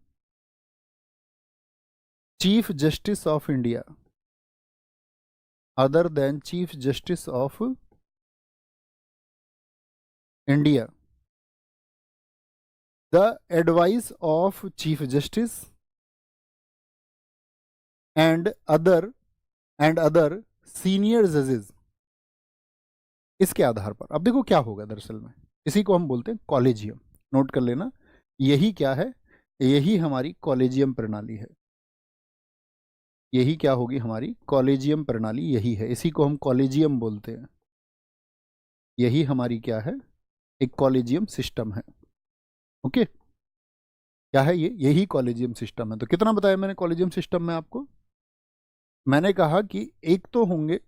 chief justice of India, other than chief justice of India, the advice of chief justice and other senior जजेस, इसके आधार पर। अब देखो क्या होगा दरअसल में, इसी को हम बोलते हैं कॉलेजियम। नोट कर लेना, यही क्या है, यही हमारी कॉलेजियम प्रणाली है। यही क्या होगी हमारी कॉलेजियम प्रणाली, यही है, इसी को हम कॉलेजियम बोलते हैं। यही हमारी क्या है, एक कॉलेजियम सिस्टम है। ओके, क्या है ये, यही कॉलेजियम सिस्टम है। तो कितना बताया मैंने कॉलेजियम सिस्टम में आपको? मैंने कहा कि एक तो होंगे,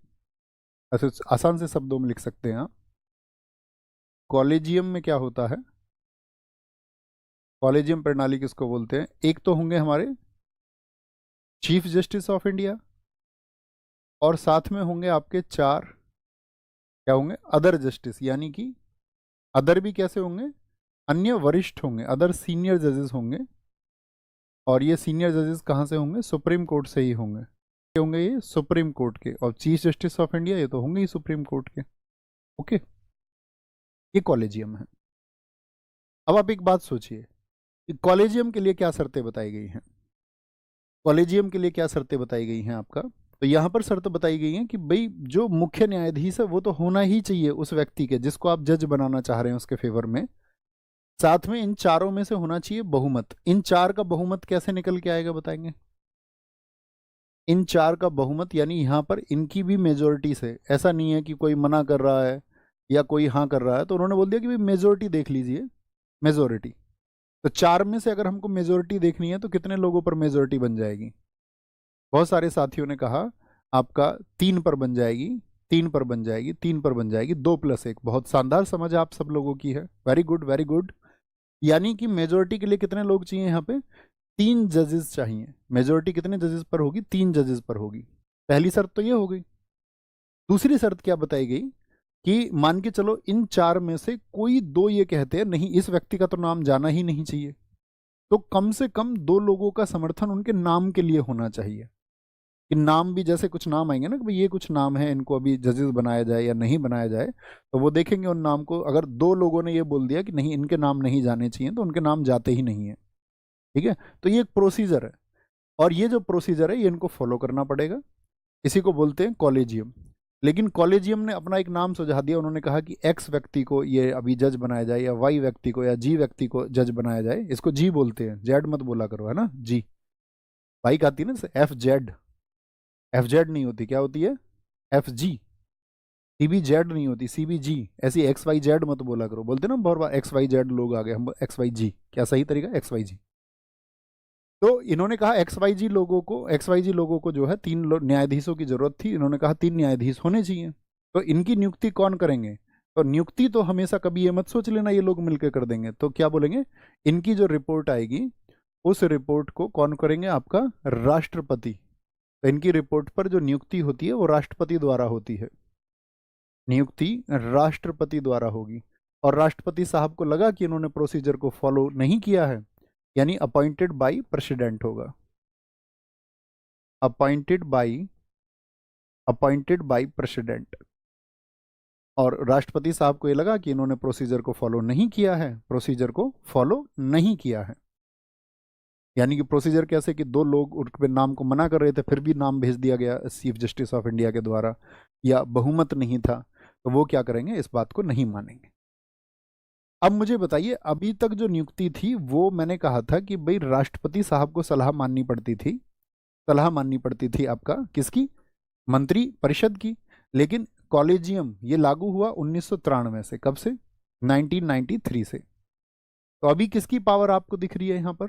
ऐसे आसान से शब्दों में लिख सकते हैं आप, कॉलेजियम में क्या होता है, कॉलेजियम प्रणाली किसको बोलते हैं? एक तो होंगे हमारे चीफ जस्टिस ऑफ इंडिया, और साथ में होंगे आपके चार, क्या होंगे, अदर जस्टिस, यानी कि अदर भी कैसे होंगे, अन्य वरिष्ठ होंगे, अदर सीनियर जजेस होंगे। और ये सीनियर जजेस कहाँ से होंगे? सुप्रीम कोर्ट से ही होंगे। होंगे ये सुप्रीम कोर्ट के, और चीफ जस्टिस ऑफ इंडिया ये तो होंगे ही सुप्रीम कोर्ट के। ओके, ये कॉलेजियम है। अब आप एक बात सोचिए कि कॉलेजियम के लिए क्या शर्तें बताई गई हैं। कॉलेजियम के लिए क्या शर्तें बताई गई हैं आपका? तो यहाँ पर शर्त बताई गई है कि भाई जो मुख्य न्यायाधीश है वो तो होना ही चाहिए उस व्यक्ति के जिसको आप जज बनाना चाह रहे हैं उसके फेवर में। साथ में इन चारों में से होना चाहिए बहुमत। इन चार का बहुमत कैसे निकल के आएगा बताएंगे? इन चार का बहुमत यानी यहाँ पर इनकी भी मेजोरिटी से, ऐसा नहीं है कि कोई मना कर रहा है या कोई हाँ कर रहा है, तो उन्होंने बोल दिया कि भाई मेजोरिटी देख लीजिए, मेजोरिटी। तो चार में से अगर हमको मेजोरिटी देखनी है तो कितने लोगों पर मेजोरिटी बन जाएगी? बहुत सारे साथियों ने कहा आपका 3 पर बन जाएगी, 3 पर बन जाएगी, 3 पर बन जाएगी, 2+1। बहुत शानदार समझ आप सब लोगों की है, वेरी गुड वेरी गुड। यानी कि मेजोरिटी के लिए कितने लोग चाहिए यहाँ पे? 3 जजेस चाहिए। मेजोरिटी कितने जजेस पर होगी? 3 जजेस पर होगी। पहली शर्त तो ये हो गई। दूसरी शर्त क्या बताई गई कि मान के चलो इन चार में से कोई दो ये कहते हैं नहीं इस व्यक्ति का तो नाम जाना ही नहीं चाहिए, तो कम से कम 2 लोगों का समर्थन उनके नाम के लिए होना चाहिए। कि नाम भी, जैसे कुछ नाम आएंगे ना कि भाई ये कुछ नाम है, इनको अभी जजेस बनाया जाए या नहीं बनाया जाए, तो वो देखेंगे उन नाम को। अगर 2 लोगों ने ये बोल दिया कि नहीं इनके नाम नहीं जाने चाहिए, तो उनके नाम जाते ही नहीं है। ठीक है, तो ये एक प्रोसीजर है, और ये जो प्रोसीजर है ये इनको फॉलो करना पड़ेगा। इसी को बोलते हैं कॉलेजियम। लेकिन कॉलेजियम ने अपना एक नाम सुझा दिया, उन्होंने कहा कि एक्स व्यक्ति को ये अभी जज बनाया जाए, या वाई व्यक्ति को या जी व्यक्ति को जज बनाया जाए। इसको जी बोलते हैं, जेड मत बोला करो, है ना, जी। बाइक आती है ना एफ जेड, एफ जेड नहीं होती, क्या होती है? F G. सीबी जेड नहीं होती, सीबी जी। ऐसी एक्स वाई जेड मत बोला करो, बोलते ना बहुत बार एक्स वाई जेड लोग आ गए, हम एक्स वाई जी, क्या सही तरीका? एक्स वाई जी। तो इन्होंने कहा एक्स वाई जी लोगों को जो है 3 न्यायाधीशों की जरूरत थी। इन्होंने कहा 3 न्यायाधीश होने चाहिए। तो इनकी नियुक्ति कौन करेंगे? तो नियुक्ति तो हमेशा कभी ये मत सोच लेना ये लोग मिलकर कर देंगे, तो क्या बोलेंगे, इनकी जो रिपोर्ट आएगी उस रिपोर्ट को कौन करेंगे? आपका राष्ट्रपति। तो इनकी रिपोर्ट पर जो नियुक्ति होती है वो राष्ट्रपति द्वारा होती है, नियुक्ति राष्ट्रपति द्वारा होगी। और राष्ट्रपति साहब को लगा कि इन्होंने प्रोसीजर को फॉलो नहीं किया है, यानी अपॉइंटेड बाय प्रेसिडेंट होगा। Appointed by president. और राष्ट्रपति साहब को ये लगा कि इन्होंने प्रोसीजर को फॉलो नहीं किया है, प्रोसीजर को फॉलो नहीं किया है। यानी कि प्रोसीजर कैसे कि 2 लोग उनके नाम को मना कर रहे थे, फिर भी नाम भेज दिया गया चीफ जस्टिस ऑफ इंडिया के द्वारा, या बहुमत नहीं था, तो वो क्या करेंगे, इस बात को नहीं मानेंगे। अब मुझे बताइए, अभी तक जो नियुक्ति थी वो मैंने कहा था कि भाई राष्ट्रपति साहब को सलाह माननी पड़ती थी, सलाह माननी पड़ती थी आपका किसकी? मंत्री परिषद की। लेकिन कॉलेजियम ये लागू हुआ 1993 से, कब से? 1993 से। तो अभी किसकी पावर आपको दिख रही है यहाँ पर?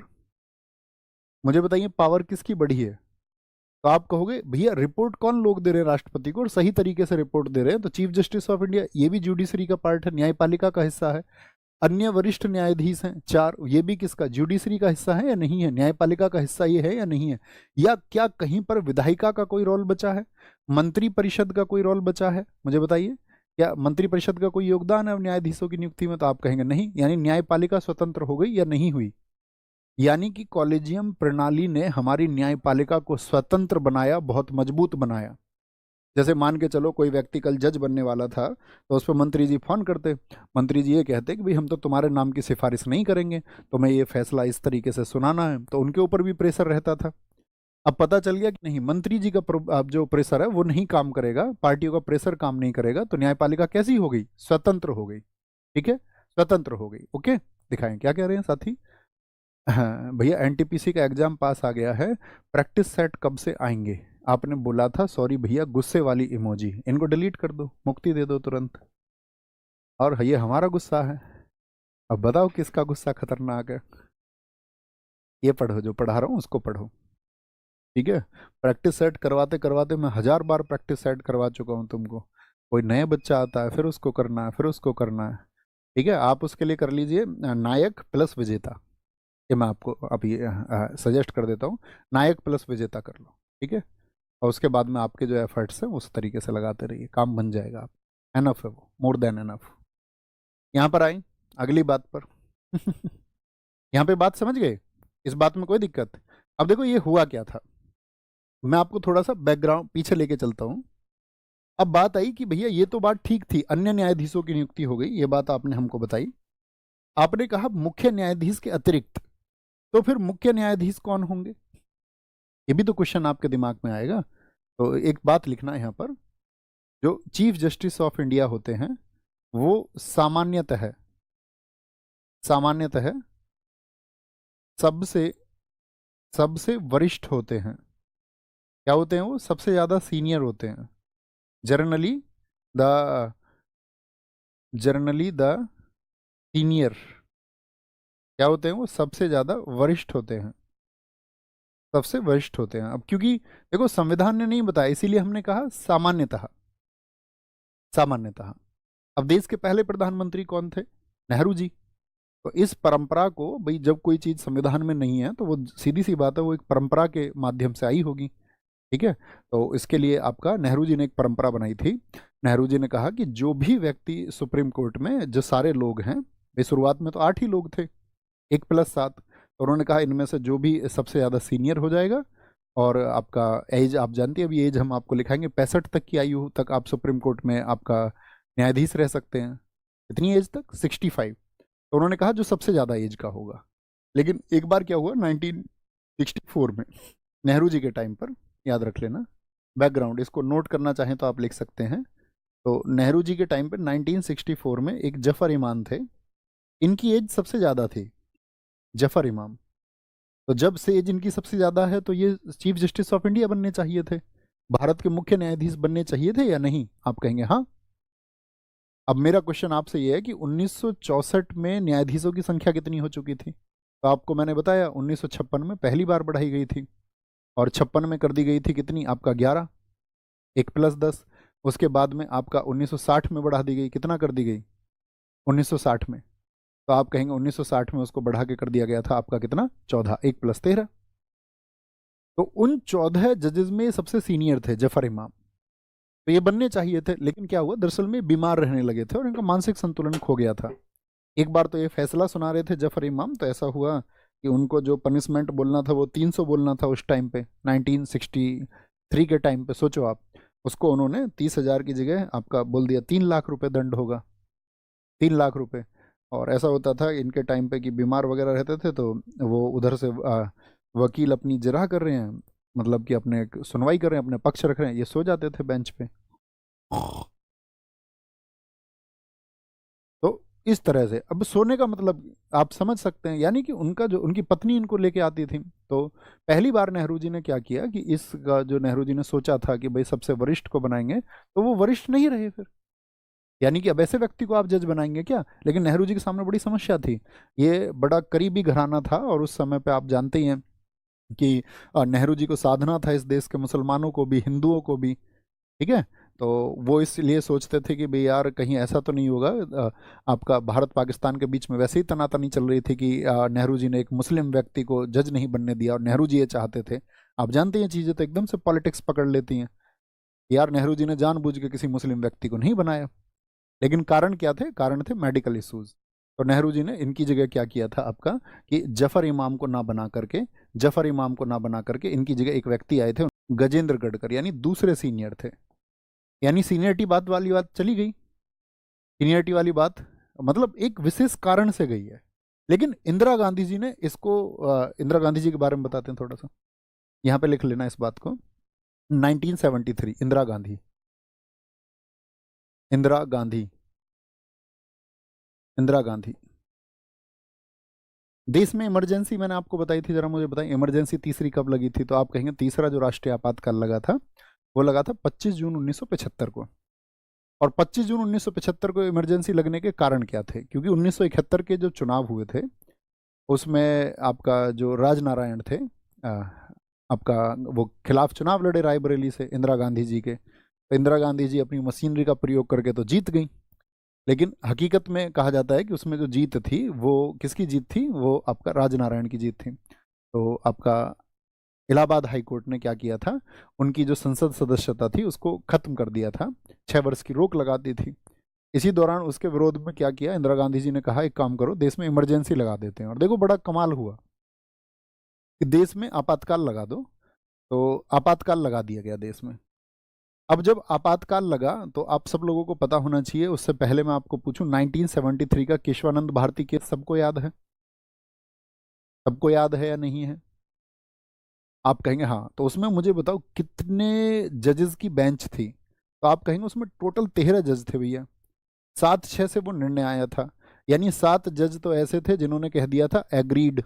मुझे बताइए पावर किसकी बढ़ी है? तो आप कहोगे भैया रिपोर्ट कौन लोग दे रहे हैं राष्ट्रपति को, और सही तरीके से रिपोर्ट दे रहे हैं, तो चीफ जस्टिस ऑफ इंडिया ये भी जुडिशरी का पार्ट है, न्यायपालिका का हिस्सा है। अन्य वरिष्ठ न्यायाधीश हैं 4, ये भी किसका? जुडिशरी का हिस्सा है या नहीं है? न्यायपालिका का हिस्सा ये है या नहीं है? या क्या कहीं पर विधायिका का कोई रोल बचा है? मंत्री परिषद का कोई रोल बचा है? मुझे बताइए, क्या मंत्री परिषद का कोई योगदान है न्यायाधीशों की नियुक्ति में? तो आप कहेंगे नहीं, यानी न्यायपालिका स्वतंत्र हो गई या नहीं हुई? यानी कि कॉलेजियम प्रणाली ने हमारी न्यायपालिका को स्वतंत्र बनाया, बहुत मजबूत बनाया। जैसे मान के चलो कोई व्यक्ति कल जज बनने वाला था, तो उस पर मंत्री जी फोन करते, मंत्री जी ये कहते कि भाई हम तो तुम्हारे नाम की सिफारिश नहीं करेंगे, तुम्हें ये फैसला इस तरीके से सुनाना है, तो उनके ऊपर भी प्रेशर रहता था। अब पता चल गया कि नहीं, मंत्री जी का अब जो प्रेशर है वो नहीं काम करेगा, पार्टियों का प्रेशर काम नहीं करेगा, तो न्यायपालिका कैसी हो गई? स्वतंत्र हो गई। ठीक है, स्वतंत्र हो गई। ओके, दिखाएं क्या कह रहे हैं साथी। हाँ भैया, एनटीपीसी का एग्जाम पास आ गया है, प्रैक्टिस सेट कब से आएंगे? आपने बोला था, सॉरी भैया, गुस्से वाली इमोजी, इनको डिलीट कर दो, मुक्ति दे दो तुरंत। और ये हमारा गुस्सा है, अब बताओ किसका गुस्सा खतरनाक है? ये पढ़ो, जो पढ़ा रहा हूँ उसको पढ़ो। ठीक है, प्रैक्टिस सेट करवाते करवाते मैं 1000 बार प्रैक्टिस सेट करवा चुका हूँ तुमको। कोई नया बच्चा आता है, फिर उसको करना है, फिर उसको करना है। ठीक है, आप उसके लिए कर लीजिए नायक प्लस विजेता। ये मैं आपको अभी सजेस्ट कर देता हूँ, नायक प्लस विजेता कर लो। ठीक है, और उसके बाद में आपके जो एफर्ट्स हैं उस तरीके से लगाते रहिए, काम बन जाएगा आप। एनफ है वो, मोर देन एनफ। यहाँ पर आए अगली बात पर। यहाँ पे बात समझ गए? इस बात में कोई दिक्कत? अब देखो ये हुआ क्या था, मैं आपको थोड़ा सा बैकग्राउंड पीछे लेके चलता हूँ। अब बात आई कि भैया ये तो बात ठीक थी, अन्य न्यायाधीशों की नियुक्ति हो गई, ये बात आपने हमको बताई। आपने कहा मुख्य न्यायाधीश के अतिरिक्त, तो फिर मुख्य न्यायाधीश कौन होंगे? ये भी तो क्वेश्चन आपके दिमाग में आएगा। तो एक बात लिखना है यहाँ पर, जो चीफ जस्टिस ऑफ इंडिया होते हैं वो सामान्यतः सामान्यतः सबसे सबसे वरिष्ठ होते हैं। क्या होते हैं वो? सबसे ज्यादा सीनियर होते हैं। जर्नली द द सीनियर क्या होते हैं? वो सबसे ज्यादा वरिष्ठ होते हैं, सबसे वरिष्ठ होते हैं। अब क्योंकि देखो संविधान ने नहीं बताया, इसीलिए हमने कहा सामान्यतः। सामान्यतः। अब देश के पहले प्रधानमंत्री कौन थे? नेहरू जी। तो इस परंपरा को भाई, जब कोई चीज संविधान में नहीं है तो वो सीधी सी बात है, वो एक परंपरा के माध्यम से आई होगी। ठीक है, तो इसके लिए आपका नेहरू जी ने एक परंपरा बनाई थी। नेहरू जी ने कहा कि जो भी व्यक्ति सुप्रीम कोर्ट में, जो सारे लोग हैं, भाई शुरुआत में तो 8 ही लोग थे, 1+7, तो उन्होंने कहा इनमें से जो भी सबसे ज़्यादा सीनियर हो जाएगा, और आपका एज आप जानते हैं, अभी एज हम आपको लिखाएंगे, 65 तक की आयु तक आप सुप्रीम कोर्ट में आपका न्यायाधीश रह सकते हैं। कितनी एज तक? 65। तो उन्होंने कहा जो सबसे ज़्यादा एज का होगा। लेकिन एक बार क्या हुआ 1964 में, नेहरू जी के टाइम पर, याद रख लेना बैकग्राउंड, इसको नोट करना चाहें तो आप लिख सकते हैं। तो नेहरू जी के टाइम पर 1964 में एक जफर इमाम थे, इनकी एज सबसे ज़्यादा थी, जफर इमाम। तो जब से एज इनकी सबसे ज़्यादा है तो ये चीफ जस्टिस ऑफ इंडिया बनने चाहिए थे, भारत के मुख्य न्यायाधीश बनने चाहिए थे या नहीं? आप कहेंगे हाँ। अब मेरा क्वेश्चन आपसे ये है कि 1964 में न्यायाधीशों की संख्या कितनी हो चुकी थी? तो आपको मैंने बताया 1956 में पहली बार बढ़ाई गई थी, और 56 में कर दी गई थी कितनी? आपका 11, 1+10। उसके बाद में आपका 1960 में बढ़ा दी गई, कितना कर दी गई? 1960 में। तो आप कहेंगे 1960 में उसको बढ़ा के कर दिया गया था आपका कितना? 14, 1+13। तो उन 14 जजेस में सबसे सीनियर थे जफर इमाम, तो ये बनने चाहिए थे। लेकिन क्या हुआ, दरअसल में बीमार रहने लगे थे और इनका मानसिक संतुलन खो गया था। एक बार तो ये फैसला सुना रहे थे जफर इमाम, तो ऐसा हुआ कि उनको जो पनिशमेंट बोलना था वो 300 बोलना था उस टाइम पे, 1963 के टाइम पे। सोचो आप, उसको उन्होंने 30,000 की जगह आपका बोल दिया 3 लाख रुपए दंड होगा, 3 लाख रुपए। और ऐसा होता था इनके टाइम पे कि बीमार वगैरह रहते थे, तो वो उधर से वकील अपनी जिरह कर रहे हैं, मतलब कि अपने सुनवाई कर रहे हैं, अपने पक्ष रख रहे हैं, ये सो जाते थे बेंच पे। तो इस तरह से अब सोने का मतलब आप समझ सकते हैं, यानी कि उनका जो, उनकी पत्नी इनको लेके आती थी। तो पहली बार नेहरू जी ने क्या किया कि इसका जो नेहरू जी ने सोचा था कि भाई सबसे वरिष्ठ को बनाएंगे, तो वो वरिष्ठ नहीं रहे फिर। यानी कि अब ऐसे व्यक्ति को आप जज बनाएंगे क्या? लेकिन नेहरू जी के सामने बड़ी समस्या थी, ये बड़ा करीबी घराना था, और उस समय पे आप जानते ही हैं कि नेहरू जी को साधना था इस देश के मुसलमानों को भी, हिंदुओं को भी। ठीक है, तो वो इसलिए सोचते थे कि भाई यार कहीं ऐसा तो नहीं होगा, आपका भारत पाकिस्तान के बीच में वैसे ही तनातनी चल रही थी कि नेहरू जी ने एक मुस्लिम व्यक्ति को जज नहीं बनने दिया, और नेहरू जी ये चाहते थे। आप जानते हैं चीज़ें तो एकदम से पॉलिटिक्स पकड़ लेती हैं। यार नेहरू जी ने जानबूझ के किसी मुस्लिम व्यक्ति को नहीं बनाया, लेकिन कारण क्या थे? कारण थे मेडिकल इश्यूज। तो नेहरू जी ने इनकी जगह क्या किया था आपका कि जफर इमाम को ना बना करके, जफर इमाम को ना बना करके इनकी जगह एक व्यक्ति आए थे, गजेंद्र गडकर, यानी दूसरे सीनियर थे। यानी सीनियरिटी बात वाली बात चली गई, सीनियरिटी वाली बात मतलब एक विशेष कारण से गई है। लेकिन इंदिरा गांधी जी ने इसको इंदिरा गांधी जी के बारे में बताते हैं थोड़ा सा, यहाँ पे लिख लेना इस बात को। 1973 इंदिरा गांधी, इंदिरा गांधी, इंदिरा गांधी। देश में इमरजेंसी मैंने आपको बताई थी, जरा मुझे बताएं इमरजेंसी तीसरी कब लगी थी? तो आप कहेंगे तीसरा जो राष्ट्रीय आपातकाल लगा था वो लगा था 25 जून 1975 को। और 25 जून 1975 को इमरजेंसी लगने के कारण क्या थे? क्योंकि 1971 के जो चुनाव हुए थे उसमें आपका जो राजनारायण थे, आपका वो खिलाफ चुनाव लड़े रायबरेली से इंदिरा गांधी जी के। तो इंदिरा गांधी जी अपनी मशीनरी का प्रयोग करके तो जीत गई, लेकिन हकीकत में कहा जाता है कि उसमें जो जीत थी वो किसकी जीत थी? वो आपका राजनारायण की जीत थी। तो आपका इलाहाबाद हाई कोर्ट ने क्या किया था, उनकी जो संसद सदस्यता थी उसको खत्म कर दिया था, 6 वर्ष की रोक लगा दी थी। इसी दौरान उसके विरोध में क्या किया, इंदिरा गांधी जी ने कहा एक काम करो, देश में इमरजेंसी लगा देते हैं। और देखो बड़ा कमाल हुआ कि देश में आपातकाल लगा दो, तो आपातकाल लगा दिया गया देश में। अब जब आपातकाल लगा तो आप सब लोगों को पता होना चाहिए, उससे पहले मैं आपको पूछूं 1973 का केशवानंद भारती केस सबको याद है? सबको याद है या नहीं है? आप कहेंगे हाँ। तो उसमें मुझे बताओ कितने जजेस की बेंच थी? तो आप कहेंगे उसमें टोटल 13 जज थे भैया। 7-6 से वो निर्णय आया था, यानी 7 जज तो ऐसे थे जिन्होंने कह दिया था एग्रीड,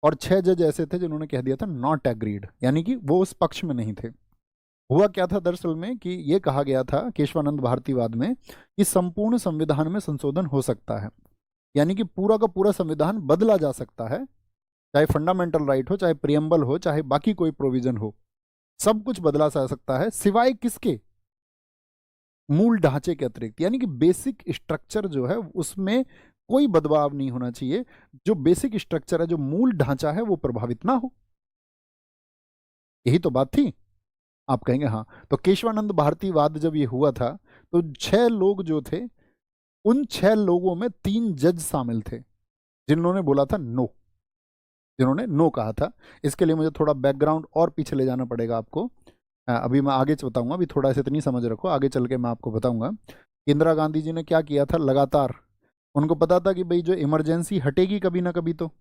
और 6 जज ऐसे थे जिन्होंने कह दिया था नॉट एग्रीड, यानी कि वो उस पक्ष में नहीं थे। हुआ क्या था दरअसल में कि ये कहा गया था केशवानंद भारतीवाद में कि संपूर्ण संविधान में संशोधन हो सकता है, यानी कि पूरा का पूरा संविधान बदला जा सकता है, चाहे फंडामेंटल राइट हो, चाहे प्रियम्बल हो, चाहे बाकी कोई प्रोविजन हो, सब कुछ बदला जा सकता है सिवाय किसके? मूल ढांचे के अतिरिक्त, यानी कि बेसिक स्ट्रक्चर जो है उसमें कोई बदलाव नहीं होना चाहिए। जो बेसिक स्ट्रक्चर है, जो मूल ढांचा है, वो प्रभावित ना हो। यही तो बात थी। आप कहेंगे हाँ। तो केशवानंद भारतीवाद जब ये हुआ था तो 6 लोग जो थे, उन 6 लोगों में 3 जज शामिल थे जिन्होंने बोला था नो, जिन्होंने नो कहा था। इसके लिए मुझे थोड़ा बैकग्राउंड और पीछे ले जाना पड़ेगा आपको। अभी मैं आगे बताऊंगा, अभी थोड़ा सा इतनी समझ रखो, आगे चल के मैं आपको बताऊंगा। इंदिरा गांधी जी ने क्या किया था लगातार, उनको पता था कि भाई जो इमरजेंसी हटेगी कभी ना कभी, तो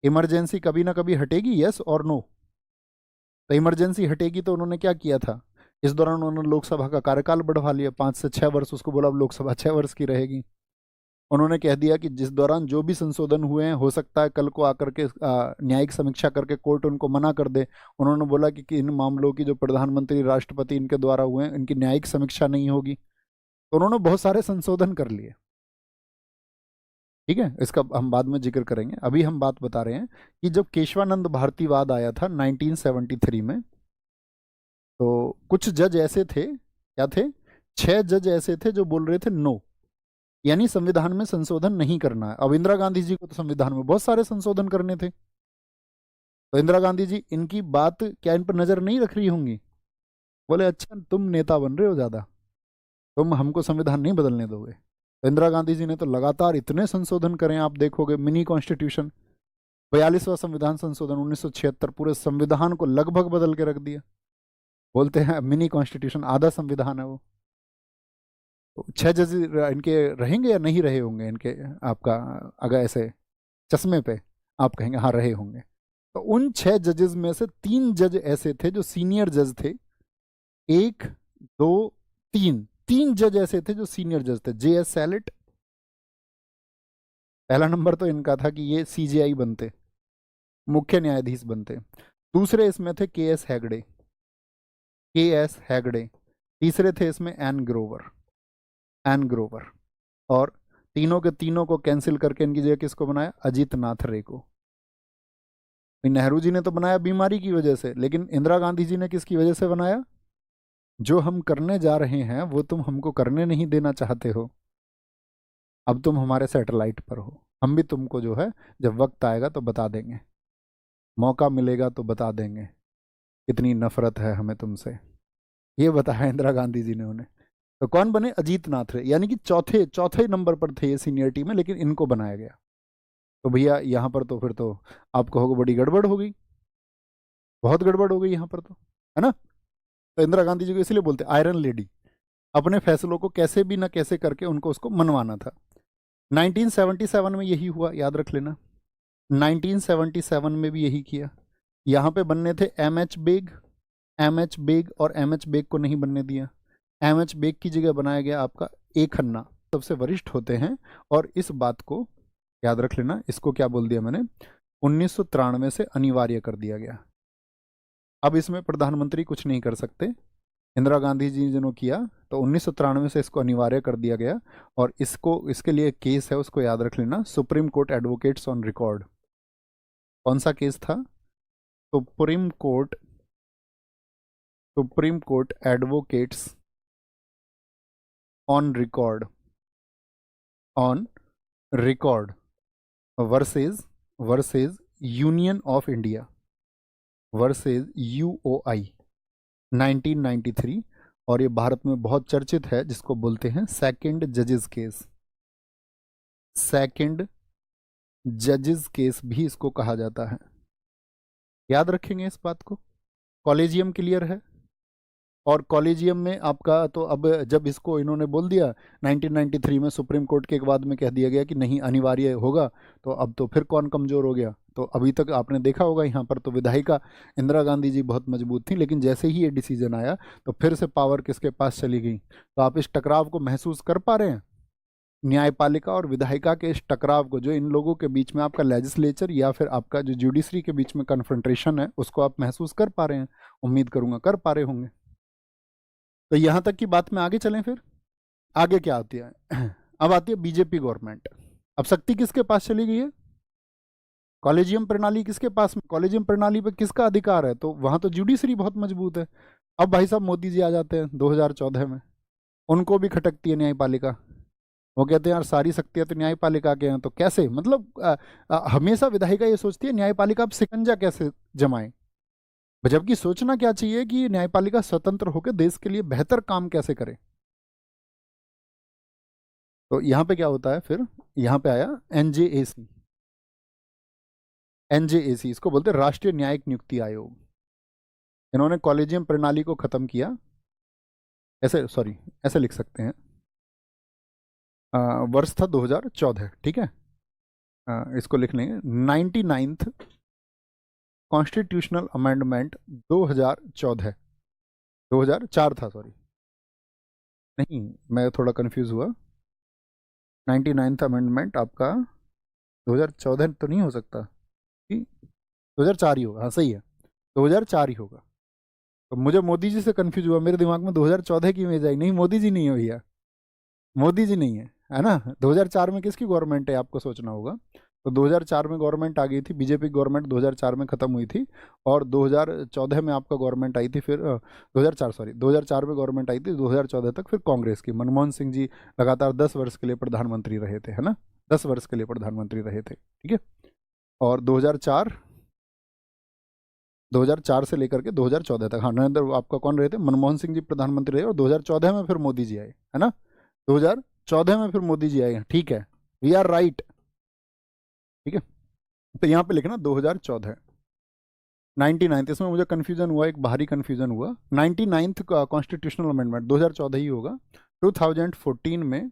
इमरजेंसी कभी ना कभी हटेगी, यस और नो। तो इमरजेंसी हटेगी तो उन्होंने क्या किया था, इस दौरान उन्होंने लोकसभा का कार्यकाल बढ़वा लिया 5 से 6 वर्ष, उसको बोला अब लोकसभा 6 वर्ष की रहेगी। उन्होंने कह दिया कि जिस दौरान जो भी संशोधन हुए हैं हो सकता है कल को आकर के न्यायिक समीक्षा करके कोर्ट उनको मना कर दे। उन्होंने बोला कि इन मामलों की जो प्रधानमंत्री राष्ट्रपति इनके द्वारा हुए हैं इनकी न्यायिक समीक्षा नहीं होगी। तो उन्होंने बहुत सारे संशोधन कर लिए। ठीक है, इसका हम बाद में जिक्र करेंगे, अभी हम बात बता रहे हैं कि जब केशवानंद भारतीवाद आया था 1973 में, तो कुछ जज ऐसे थे, क्या थे, 6 जज ऐसे थे जो बोल रहे थे नो, यानी संविधान में संशोधन नहीं करना है। अब इंदिरा गांधी जी को तो संविधान में बहुत सारे संशोधन करने थे, तो इंदिरा गांधी जी इनकी बात क्या इन पर नजर नहीं रख रही होंगी? बोले अच्छा तुम नेता बन रहे हो ज्यादा, तुम हमको संविधान नहीं बदलने दोगे। तो इंदिरा गांधी जी ने तो लगातार इतने संशोधन करें, आप देखोगे मिनी कॉन्स्टिट्यूशन, 42वां संविधान संशोधन 1976, पूरे संविधान को लगभग बदल के रख दिया। बोलते हैं मिनी कॉन्स्टिट्यूशन, आधा संविधान है वो। तो 6 जज इनके रहेंगे या नहीं रहे होंगे इनके, आपका अगर ऐसे चश्मे पे आप कहेंगे हाँ रहे होंगे। तो उन 6 जजेस में से 3 जज ऐसे थे जो सीनियर जज थे, 1, 2, 3, 3 जज ऐसे थे जो सीनियर जज थे। J.S. सैलेट, पहला नंबर तो इनका था कि ये CJI बनते, मुख्य न्यायाधीश बनते। दूसरे इसमें थे के एस हेगड़े। तीसरे थे इसमें एन ग्रोवर। और तीनों के तीनों को कैंसिल करके इनकी जगह किसको बनाया? अजीत नाथ रे को। नेहरू जी ने तो बनाया बीमारी की वजह से, लेकिन इंदिरा गांधी जी ने किसकी वजह से बनाया? जो हम करने जा रहे हैं वो तुम हमको करने नहीं देना चाहते हो, अब तुम हमारे सैटेलाइट पर हो, हम भी तुमको जो है जब वक्त आएगा तो बता देंगे, मौका मिलेगा तो बता देंगे कितनी नफरत है हमें तुमसे। ये बताया इंदिरा गांधी जी ने उन्हें। तो कौन बने? अजीत नाथ रे, यानी कि चौथे चौथे नंबर पर थे ये सीनियरिटी में, लेकिन इनको बनाया गया। तो भैया यहाँ पर तो फिर तो आप कहोगे बड़ी गड़बड़ हो गई, बहुत गड़बड़ हो गई यहाँ पर तो, है ना। तो इंदिरा गांधी जी को इसलिए बोलते आयरन लेडी, अपने फैसलों को कैसे भी ना कैसे करके उनको उसको मनवाना था। 1977 में यही हुआ, याद रख लेना। 1977 में भी यही किया। यहाँ पे बनने थे M H Beg, M H Beg, और एम एच बेग को नहीं बनने दिया। एम एच बेग की जगह बनाया गया आपका ए खन्ना, सबसे वरिष्ठ होते हैं। और इस बात को याद रख लेना, इसको क्या बोल दिया मैंने, 1993 से अनिवार्य कर दिया गया। अब इसमें प्रधानमंत्री कुछ नहीं कर सकते, इंदिरा गांधी जी ने किया, तो 1993 से इसको अनिवार्य कर दिया गया। और इसको, इसके लिए केस है, उसको याद रख लेना, supreme court advocates on record. कौन सा केस था? Supreme court, supreme court advocates on record, on record versus, versus union of India, versus UOI, 1993। और ये भारत में बहुत चर्चित है, जिसको बोलते हैं सेकंड जजेस केस, सेकंड जजेस केस भी इसको कहा जाता है। याद रखेंगे इस बात को। कॉलेजियम क्लियर है। और कॉलेजियम में आपका तो अब जब इसको इन्होंने बोल दिया 1993 में, सुप्रीम कोर्ट के बाद में कह दिया गया कि नहीं अनिवार्य होगा, तो अब तो फिर कौन कमज़ोर हो गया? तो अभी तक आपने देखा होगा यहाँ पर तो विधायिका इंदिरा गांधी जी बहुत मजबूत थी, लेकिन जैसे ही ये डिसीजन आया तो फिर से पावर किसके पास चली गई। तो आप इस टकराव को महसूस कर पा रहे हैं, न्यायपालिका और विधायिका के इस टकराव को, जो इन लोगों के बीच में आपका लेजिस्लेचर या फिर आपका जो जुडिशरी के बीच में कन्फ्रंट्रेशन है, उसको आप महसूस कर पा रहे हैं? उम्मीद करूंगा कर पा रहे होंगे। तो यहां तक की बात में आगे चलें। फिर आगे क्या आती है? अब आती है बीजेपी गवर्नमेंट। अब शक्ति किसके पास चली गई है? कॉलेजियम प्रणाली किसके पास में? कॉलेजियम प्रणाली पे किसका अधिकार है? तो वहां तो जुडिशरी बहुत मजबूत है। अब भाई साहब मोदी जी आ जाते हैं 2014 में, उनको भी खटकती है न्यायपालिका। वो कहते हैं यार सारी शक्तियां तो न्यायपालिका के हैं, तो कैसे, मतलब हमेशा विधायिका ये सोचती है न्यायपालिका अब शिकंजा कैसे जमाए, जबकि सोचना क्या चाहिए कि न्यायपालिका स्वतंत्र होकर देश के लिए बेहतर काम कैसे करे। तो यहाँ पे क्या होता है फिर? यहाँ पे आया एनजेएसी, एनजेएसी इसको बोलते हैं राष्ट्रीय न्यायिक नियुक्ति आयोग। इन्होंने कॉलेजियम प्रणाली को खत्म किया, ऐसे सॉरी ऐसे लिख सकते हैं, वर्ष था 2014, ठीक है। इसको लिख लेंगे 99th कॉन्स्टिट्यूशनल अमेंडमेंट 2014, 2004 था, सॉरी नहीं मैं थोड़ा कंफ्यूज हुआ। 99th अमेंडमेंट आपका 2014 तो नहीं हो सकता, कि 2004 ही होगा, हाँ सही है 2004 ही होगा। तो मुझे मोदी जी से कंफ्यूज हुआ, मेरे दिमाग में 2014 की इमेज आई, नहीं मोदी जी नहीं है भैया, मोदी जी नहीं है ना। 2004 में किसकी गवर्नमेंट है आपको सोचना होगा। तो 2004 में गवर्नमेंट आ गई थी, बीजेपी गवर्नमेंट 2004 में ख़त्म हुई थी, और 2014 में आपका गवर्नमेंट आई थी, फिर 2004 सॉरी 2004 में गवर्नमेंट आई थी, 2014 तक फिर कांग्रेस की, मनमोहन सिंह जी लगातार 10 वर्ष के लिए प्रधानमंत्री रहे थे, है ना, 10 वर्ष के लिए प्रधानमंत्री रहे थे, ठीक है। और 2004 से लेकर के 2014 तक, हाँ नरेंद्र आपका कौन रहे थे, मनमोहन सिंह जी प्रधानमंत्री रहे, और 2014 में फिर मोदी जी आए, है ना, 2014 में फिर मोदी जी आए हैं, ठीक है, वी आर राइट, ठीक है। तो यहाँ पे लिखना 2014, 99th, इसमें मुझे कन्फ्यूजन हुआ, एक बाहरी कन्फ्यूजन हुआ। 99th कॉन्स्टिट्यूशनल अमेंडमेंट 2014 ही होगा। 2014 में,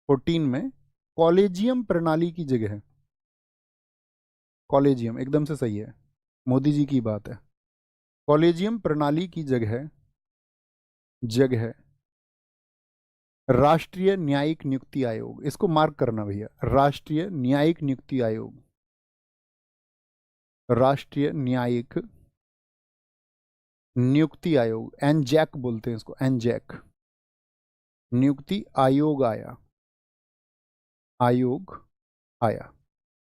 14 में कॉलेजियम प्रणाली की जगह, कॉलेजियम एकदम से सही है, मोदी जी की बात है, कॉलेजियम प्रणाली की जगह, जगह राष्ट्रीय न्यायिक नियुक्ति आयोग, इसको मार्क करना भैया, राष्ट्रीय न्यायिक नियुक्ति आयोग, राष्ट्रीय न्यायिक नियुक्ति आयोग, एनजैक बोलते हैं इसको, एनजैक नियुक्ति आयोग आया, आयोग आया।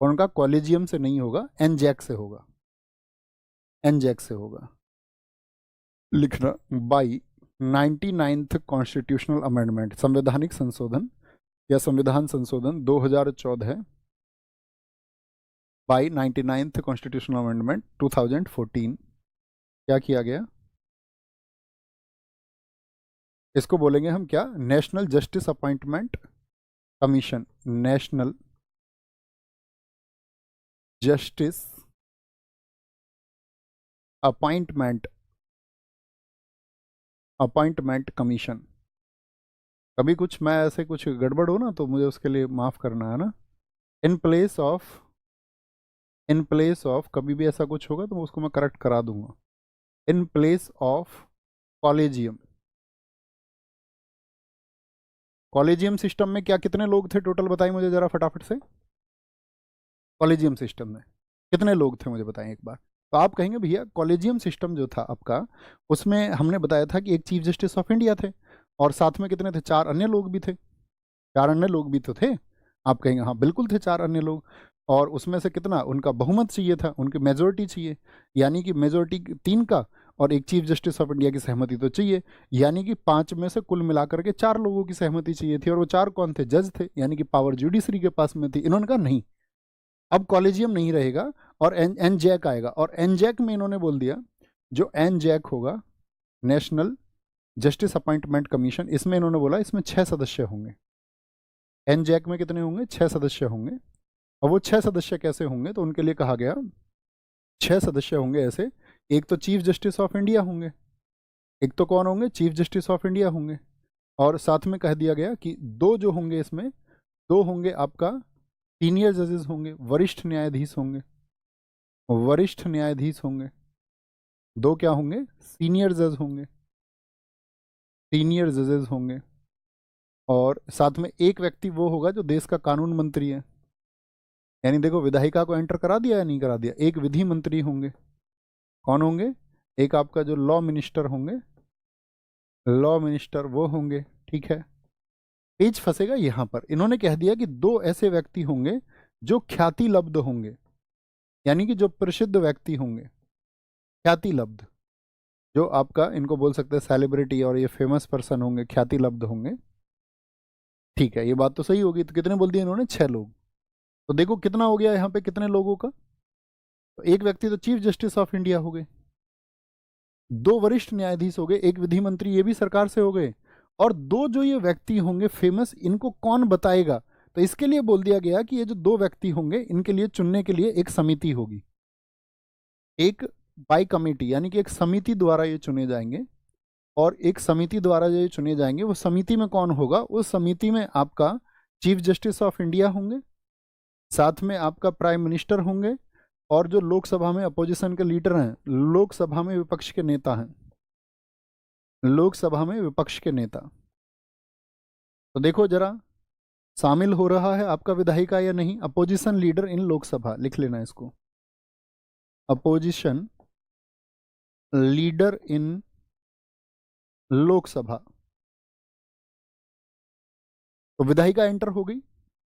और उनका कॉलेजियम से नहीं होगा, एनजैक से होगा, एनजैक से होगा। लिखना बाई 99th कॉन्स्टिट्यूशनल अमेंडमेंट, संवैधानिक संशोधन या संविधान संशोधन 2014, बाई 99th कॉन्स्टिट्यूशनल अमेंडमेंट 2014 क्या किया गया? इसको बोलेंगे हम क्या, national justice appointment commission, national justice appointment appointment commission. कभी कुछ मैं ऐसे कुछ गड़बड़ हो ना तो मुझे उसके लिए माफ करना है ना। In place of, in place of, कभी भी ऐसा कुछ होगा तो उसको मैं करेक्ट करा दूंगा। In place of collegium. Collegium system में क्या कितने लोग थे टोटल, बताइए मुझे जरा फटाफट से। कॉलेजियम सिस्टम में कितने लोग थे मुझे बताएं एक बार। तो आप कहेंगे भैया कॉलेजियम सिस्टम जो था आपका, उसमें हमने बताया था कि एक चीफ जस्टिस ऑफ इंडिया थे और साथ में कितने थे, चार अन्य लोग भी थे। चार अन्य लोग भी तो थे। आप कहेंगे हाँ बिल्कुल थे चार अन्य लोग। और उसमें से कितना उनका बहुमत चाहिए था, उनकी मेजोरिटी चाहिए, यानी कि मेजोरिटी तीन का और एक चीफ जस्टिस ऑफ इंडिया की सहमति तो चाहिए, यानी कि पांच में से कुल मिलाकर के चार लोगों की सहमति चाहिए थी। और वो चार कौन थे, जज थे, यानी कि पावर जुडिशरी के पास में थी। इन्होंने कहा नहीं, अब कॉलेजियम नहीं रहेगा और एन जैक आएगा। और एन जैक में इन्होंने बोल दिया जो एन जैक होगा, नेशनल जस्टिस अपॉइंटमेंट कमीशन, इसमें इन्होंने बोला इसमें 6 सदस्य होंगे। एन जैक में कितने होंगे, 6 सदस्य होंगे। और वो 6 सदस्य कैसे होंगे, तो उनके लिए कहा गया 6 सदस्य होंगे ऐसे। एक तो चीफ जस्टिस ऑफ इंडिया होंगे, एक तो कौन होंगे, चीफ जस्टिस ऑफ इंडिया होंगे। और साथ में कह दिया गया कि दो जो होंगे इसमें, दो होंगे आपका सीनियर जजेस होंगे, वरिष्ठ न्यायाधीश होंगे, वरिष्ठ न्यायाधीश होंगे। दो क्या होंगे, सीनियर जज होंगे, सीनियर जजेस होंगे। और साथ में एक व्यक्ति वो होगा जो देश का कानून मंत्री है। यानी देखो विधायिका को एंटर करा दिया या नहीं करा दिया। एक विधि मंत्री होंगे, कौन होंगे, एक आपका जो लॉ मिनिस्टर होंगे, लॉ मिनिस्टर वो होंगे। ठीक है, पेज फंसेगा यहां पर। इन्होंने कह दिया कि दो ऐसे व्यक्ति होंगे जो ख्याति लब्ध होंगे, यानी कि जो प्रसिद्ध व्यक्ति होंगे, ख्याति लब्ध, जो आपका इनको बोल सकते हैं सेलिब्रिटी, और ये फेमस पर्सन होंगे, ख्याति लब्ध होंगे। ठीक है, ये बात तो सही होगी। तो कितने बोल दिए इन्होंने, 6 लोग। तो देखो कितना हो गया यहाँ पे, कितने लोगों का। तो एक व्यक्ति तो चीफ जस्टिस ऑफ इंडिया हो गए, दो वरिष्ठ न्यायाधीश हो गए, एक विधि मंत्री, ये भी सरकार से हो गए, और दो जो ये व्यक्ति होंगे फेमस, इनको कौन बताएगा। तो इसके लिए बोल दिया गया कि ये जो दो व्यक्ति होंगे इनके लिए चुनने के लिए एक समिति होगी, एक बाई कमेटी, यानी कि एक समिति द्वारा ये चुने जाएंगे। और एक समिति द्वारा जो ये चुने जाएंगे, वो समिति में कौन होगा, उस समिति में आपका चीफ जस्टिस ऑफ इंडिया होंगे, साथ में आपका प्राइम मिनिस्टर होंगे, और जो लोकसभा में अपोजिशन के लीडर हैं, लोकसभा में विपक्ष के नेता हैं, लोकसभा में विपक्ष के नेता। तो देखो जरा, शामिल हो रहा है आपका विधायिका या नहीं, अपोजिशन लीडर इन लोकसभा, लिख लेना इसको, अपोजिशन लीडर इन लोकसभा। तो विधायिका एंटर हो गई।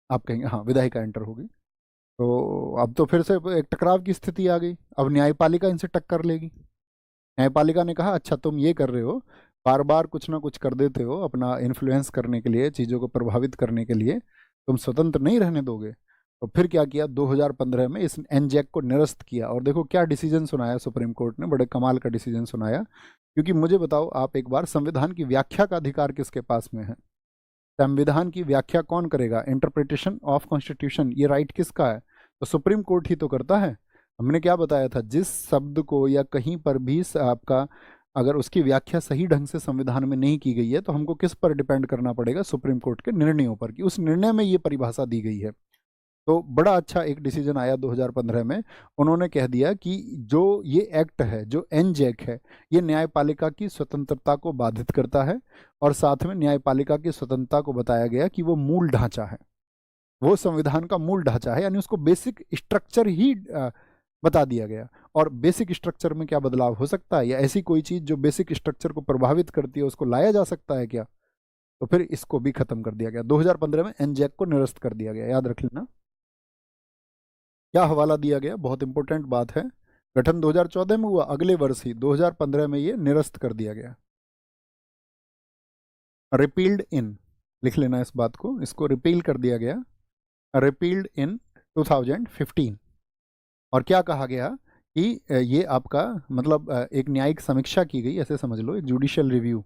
आप कहेंगे हाँ विधायिका एंटर हो गई, तो अब तो फिर से एक टकराव की स्थिति आ गई। अब न्यायपालिका इनसे टक्कर लेगी। न्यायपालिका ने कहा अच्छा तुम ये कर रहे हो, बार बार कुछ ना कुछ कर देते हो अपना इन्फ्लुएंस करने के लिए, चीज़ों को प्रभावित करने के लिए, तुम स्वतंत्र नहीं रहने दोगे। तो फिर क्या किया, 2015 में इस एनजैक को निरस्त किया। और देखो क्या डिसीजन सुनाया सुप्रीम कोर्ट ने, बड़े कमाल का डिसीजन सुनाया। क्योंकि मुझे बताओ आप एक बार, संविधान की व्याख्या का अधिकार किसके पास में है, संविधान की व्याख्या कौन करेगा, इंटरप्रिटेशन ऑफ कॉन्स्टिट्यूशन, ये राइट किसका है, तो सुप्रीम कोर्ट ही तो करता है। हमने क्या बताया था, जिस शब्द को या कहीं पर भी आपका अगर उसकी व्याख्या सही ढंग से संविधान में नहीं की गई है, तो हमको किस पर डिपेंड करना पड़ेगा, सुप्रीम कोर्ट के निर्णयों पर, कि उस निर्णय में ये परिभाषा दी गई है। तो बड़ा अच्छा एक डिसीजन आया 2015 में। उन्होंने कह दिया कि जो ये एक्ट है, जो एनजैक है, ये न्यायपालिका की स्वतंत्रता को बाधित करता है। और साथ में न्यायपालिका की स्वतंत्रता को बताया गया कि वो मूल ढांचा है, वो संविधान का मूल ढांचा है, यानी उसको बेसिक स्ट्रक्चर ही बता दिया गया। और बेसिक स्ट्रक्चर में क्या बदलाव हो सकता है, या ऐसी कोई चीज़ जो बेसिक स्ट्रक्चर को प्रभावित करती है उसको लाया जा सकता है क्या। तो फिर इसको भी खत्म कर दिया गया 2015 में, एनजैक को निरस्त कर दिया गया, याद रख लेना। क्या हवाला दिया गया, बहुत इंपॉर्टेंट बात है। गठन 2014 में हुआ, अगले वर्ष ही 2015 में ये निरस्त कर दिया गया। रिपील्ड इन, लिख लेना इस बात को, इसको रिपील कर दिया गया, रिपील्ड इन 2015। और क्या कहा गया कि ये आपका मतलब एक न्यायिक समीक्षा की गई, ऐसे समझ लो, एक जुडिशियल रिव्यू,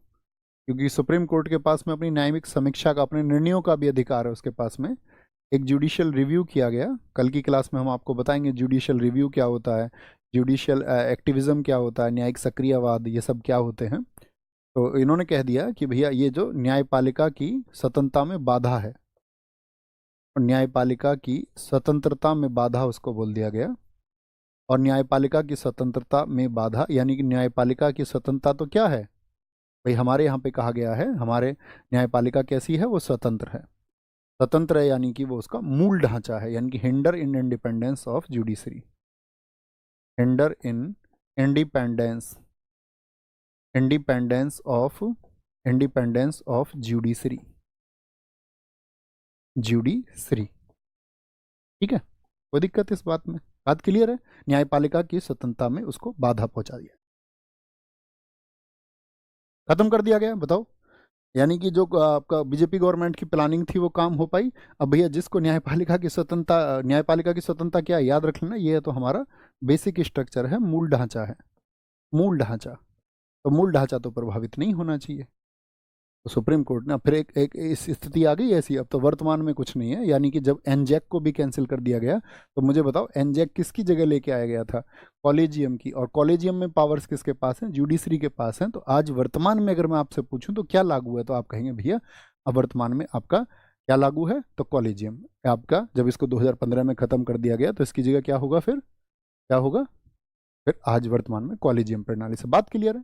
क्योंकि सुप्रीम कोर्ट के पास में अपनी न्यायिक समीक्षा का, अपने निर्णयों का भी अधिकार है उसके पास में। एक जुडिशियल रिव्यू किया गया, कल की क्लास में हम आपको बताएंगे जुडिशियल रिव्यू क्या होता है, जुडिशियल एक्टिविज्म क्या होता है, न्यायिक सक्रियवाद, ये सब क्या होते हैं। तो इन्होंने कह दिया कि भैया ये जो न्यायपालिका की स्वतंत्रता में बाधा है, और न्यायपालिका की स्वतंत्रता में बाधा उसको बोल दिया गया। और न्यायपालिका की स्वतंत्रता में बाधा यानी कि न्यायपालिका की स्वतंत्रता तो क्या है भाई, हमारे यहाँ पे कहा गया है हमारे न्यायपालिका कैसी है, वो स्वतंत्र है। स्वतंत्र है यानी कि वो उसका मूल ढांचा है, यानी कि hinder in independence of judiciary, hinder in independence, independence of judiciary, judiciary. ठीक है, कोई दिक्कत इस बात में? बात क्लियर है? न्यायपालिका की स्वतंत्रता में उसको बाधा पहुंचा दिया, खत्म कर दिया गया। बताओ, यानी कि जो आपका बीजेपी गवर्नमेंट की प्लानिंग थी वो काम हो पाई। अब भैया जिसको न्यायपालिका की स्वतंत्रता, न्यायपालिका की स्वतंत्रता क्या है याद रख लेना, ये तो हमारा बेसिक स्ट्रक्चर है, मूल ढांचा है, मूल ढांचा। तो मूल ढांचा तो प्रभावित नहीं होना चाहिए। तो सुप्रीम कोर्ट ने फिर एक इस स्थिति आ गई ऐसी, अब तो वर्तमान में कुछ नहीं है, यानी कि जब एनजैक को भी कैंसिल कर दिया गया, तो मुझे बताओ एनजैक किसकी जगह लेके आया गया था? कॉलेजियम की। और कॉलेजियम में पावर्स किसके पास हैं? जुडिशरी के पास हैं। तो आज वर्तमान में अगर मैं आपसे पूछूं तो क्या लागू है, तो आप कहेंगे भैया अब वर्तमान में आपका क्या लागू है, तो कॉलेजियम आपका। जब इसको 2015 में खत्म कर दिया गया तो इसकी जगह क्या होगा, फिर क्या होगा? फिर आज वर्तमान में कॉलेजियम प्रणाली से। बात क्लियर है?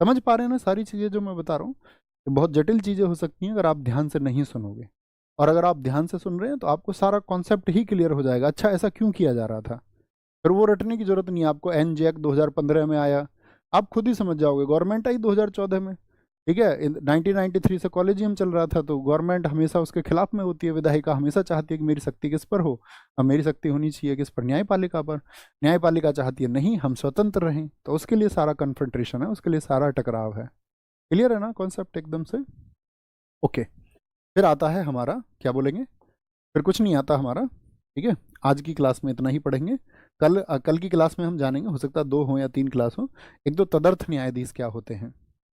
समझ पा रहे हैं ना सारी चीज़ें जो मैं बता रहा हूँ? ये बहुत जटिल चीज़ें हो सकती हैं अगर आप ध्यान से नहीं सुनोगे, और अगर आप ध्यान से सुन रहे हैं तो आपको सारा कॉन्सेप्ट ही क्लियर हो जाएगा। अच्छा, ऐसा क्यों किया जा रहा था, फिर वो रटने की जरूरत नहीं है आपको। एन जैक 2015 में आया, आप खुद ही समझ जाओगे। गवर्नमेंट आई 2014 में, ठीक है। 1993 से कॉलेजियम चल रहा था, तो गवर्नमेंट हमेशा उसके खिलाफ में होती है। विधायिका हमेशा चाहती है कि मेरी शक्ति किस पर हो, अब मेरी शक्ति होनी चाहिए किस पर, न्यायपालिका पर। न्यायपालिका चाहती है नहीं, हम स्वतंत्र रहें, तो उसके लिए सारा कन्फ्रंट्रेशन है, उसके लिए सारा टकराव है। क्लियर है ना कॉन्सेप्ट एकदम से? ओके। फिर आता है हमारा, क्या बोलेंगे, फिर कुछ नहीं आता हमारा। ठीक है, आज की क्लास में इतना ही पढ़ेंगे। कल की क्लास में हम जानेंगे, हो सकता है 2 हो या 3 क्लास हो। एक तो तदर्थ न्यायाधीश क्या होते हैं,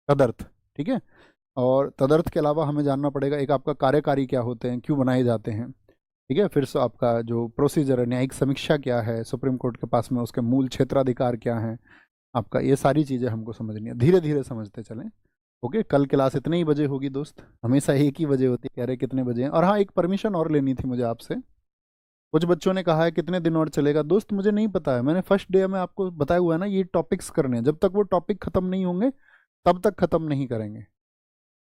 तदर्थ, ठीक है। और तदर्थ के अलावा हमें जानना पड़ेगा एक आपका कार्यकारी क्या होते हैं, क्यों बनाए जाते हैं, ठीक है। फिर से आपका जो प्रोसीजर है, न्यायिक समीक्षा क्या है सुप्रीम कोर्ट के पास में, उसके मूल क्षेत्राधिकार क्या हैं आपका, ये सारी चीज़ें हमको समझनी है, धीरे धीरे समझते चलें। ओके, कल क्लास इतने ही बजे होगी दोस्त, हमेशा एक ही बजे होती है, कह रहे कितने बजे हैं। और हाँ, एक परमिशन और लेनी थी मुझे आपसे। कुछ बच्चों ने कहा है कितने दिन और चलेगा, दोस्त मुझे नहीं पता है। मैंने फर्स्ट डे में आपको बताया हुआ है ना, ये टॉपिक्स करने हैं, जब तक वो टॉपिक खत्म नहीं होंगे तब तक खत्म नहीं करेंगे।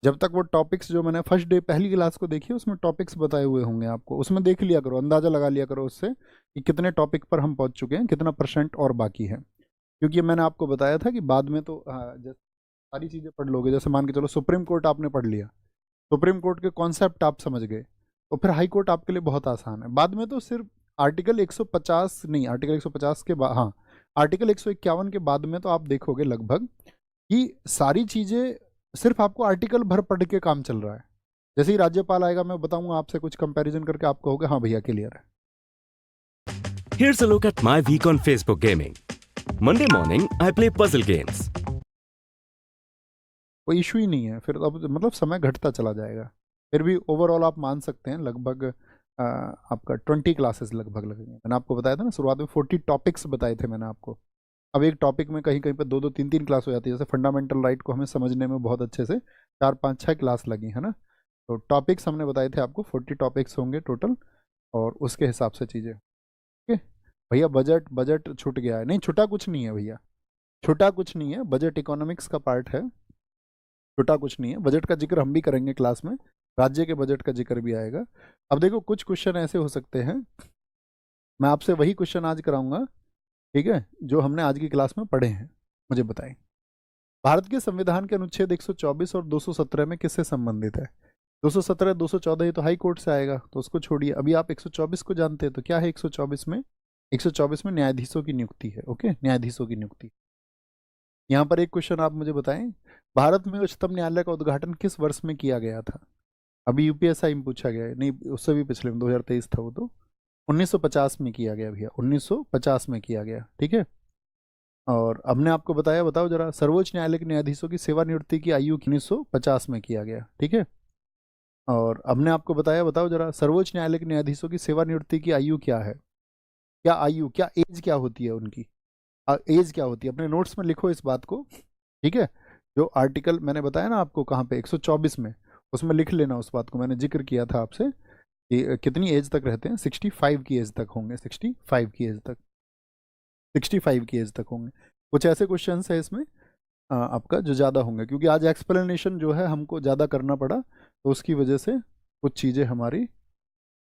जब तक वो टॉपिक्स जो मैंने फर्स्ट डे पहली क्लास को देखी उसमें टॉपिक्स बताए हुए होंगे आपको, उसमें देख लिया करो, अंदाजा लगा लिया करो उससे कि कितने टॉपिक पर हम पहुंच चुके हैं, कितना % और बाकी है। क्योंकि मैंने आपको बताया था कि बाद में तो जैसे सारी चीज़ें पढ़ लोगे, जैसे मान के चलो सुप्रीम कोर्ट आपने पढ़ लिया, सुप्रीम कोर्ट के कॉन्सेप्ट आप समझ गए, तो फिर हाई कोर्ट आपके लिए बहुत आसान है। बाद में तो सिर्फ आर्टिकल 150 नहीं, आर्टिकल 150 के बाद, हाँ, आर्टिकल 151 के बाद में तो आप देखोगे लगभग कि सारी चीज़ें सिर्फ आपको आर्टिकल भर पढ़ के काम चल रहा है। जैसे ही राज्यपाल आएगा मैं बताऊंगा आपसे कुछ कंपैरिजन करके, आप कहोगे हाँ भैया क्लियर है। Here's a look at my week on Facebook Gaming. Monday morning, I play puzzle games. कोई इशू ही नहीं है, फिर अब मतलब समय घटता चला जाएगा। फिर भी ओवरऑल आप मान सकते हैं लगभग आपका 20 क्लासेस लगभग लगेंगे। मैंने आपको बताया था ना शुरुआत में 40 टॉपिक्स बताए थे मैंने आपको। अब एक टॉपिक में कहीं कहीं पर 2-2 3-3 क्लास हो जाती है। जैसे फंडामेंटल राइट को हमें समझने में बहुत अच्छे से 4-5-6 क्लास लगी है ना। तो टॉपिक्स हमने बताए थे आपको, 40 टॉपिक्स होंगे टोटल, और उसके हिसाब से चीज़ें। ओके भैया, बजट बजट छूट गया है? नहीं, छुटा कुछ नहीं है भैया, छुटा कुछ नहीं है। बजट इकोनॉमिक्स का पार्ट है, छुटा कुछ नहीं है। बजट का जिक्र हम भी करेंगे क्लास में, राज्य के बजट का जिक्र भी आएगा। अब देखो कुछ क्वेश्चन ऐसे हो सकते हैं, मैं आपसे वही क्वेश्चन आज कराऊंगा, ठीक है, जो हमने आज की क्लास में पढ़े हैं। मुझे बताएं, भारत के संविधान के अनुच्छेद 124 और 217 में किससे संबंधित है? 217 214 ये तो हाई कोर्ट से आएगा, तो उसको छोड़िए। अभी आप 124 को जानते हैं, तो क्या है 124 में? 124 में न्यायाधीशों की नियुक्ति है। ओके, न्यायाधीशों की नियुक्ति। यहाँ पर एक क्वेश्चन आप मुझे बताएं, भारत में उच्चतम न्यायालय का उद्घाटन किस वर्ष में किया गया था? अभी यूपीएसआई में पूछा गया है, नहीं उससे भी पिछले में 2023 था वो तो, 1950 में किया गया भैया, 1950 में किया गया, ठीक है। और हमने आपको बताया, बताओ जरा, सर्वोच्च न्यायालय के न्यायाधीशों की सेवानिवृत्ति की आयु 1950 में किया गया, ठीक है। और हमने आपको बताया, बताओ जरा, सर्वोच्च न्यायालय के न्यायाधीशों की सेवानिवृत्ति की आयु क्या है, क्या आयु, क्या एज क्या होती है उनकी, एज क्या होती है, अपने नोट्स में लिखो इस बात को, ठीक है। जो आर्टिकल मैंने बताया ना आपको कहाँ पे, 124 में, उसमें लिख लेना उस बात को, मैंने जिक्र किया था आपसे कि कितनी एज तक रहते हैं, 65 की एज तक होंगे, 65 की एज तक, 65 की एज तक होंगे। कुछ ऐसे क्वेश्चन है इसमें आपका जो ज़्यादा होंगे, क्योंकि आज एक्सप्लेनेशन जो है हमको ज़्यादा करना पड़ा, तो उसकी वजह से कुछ चीज़ें हमारी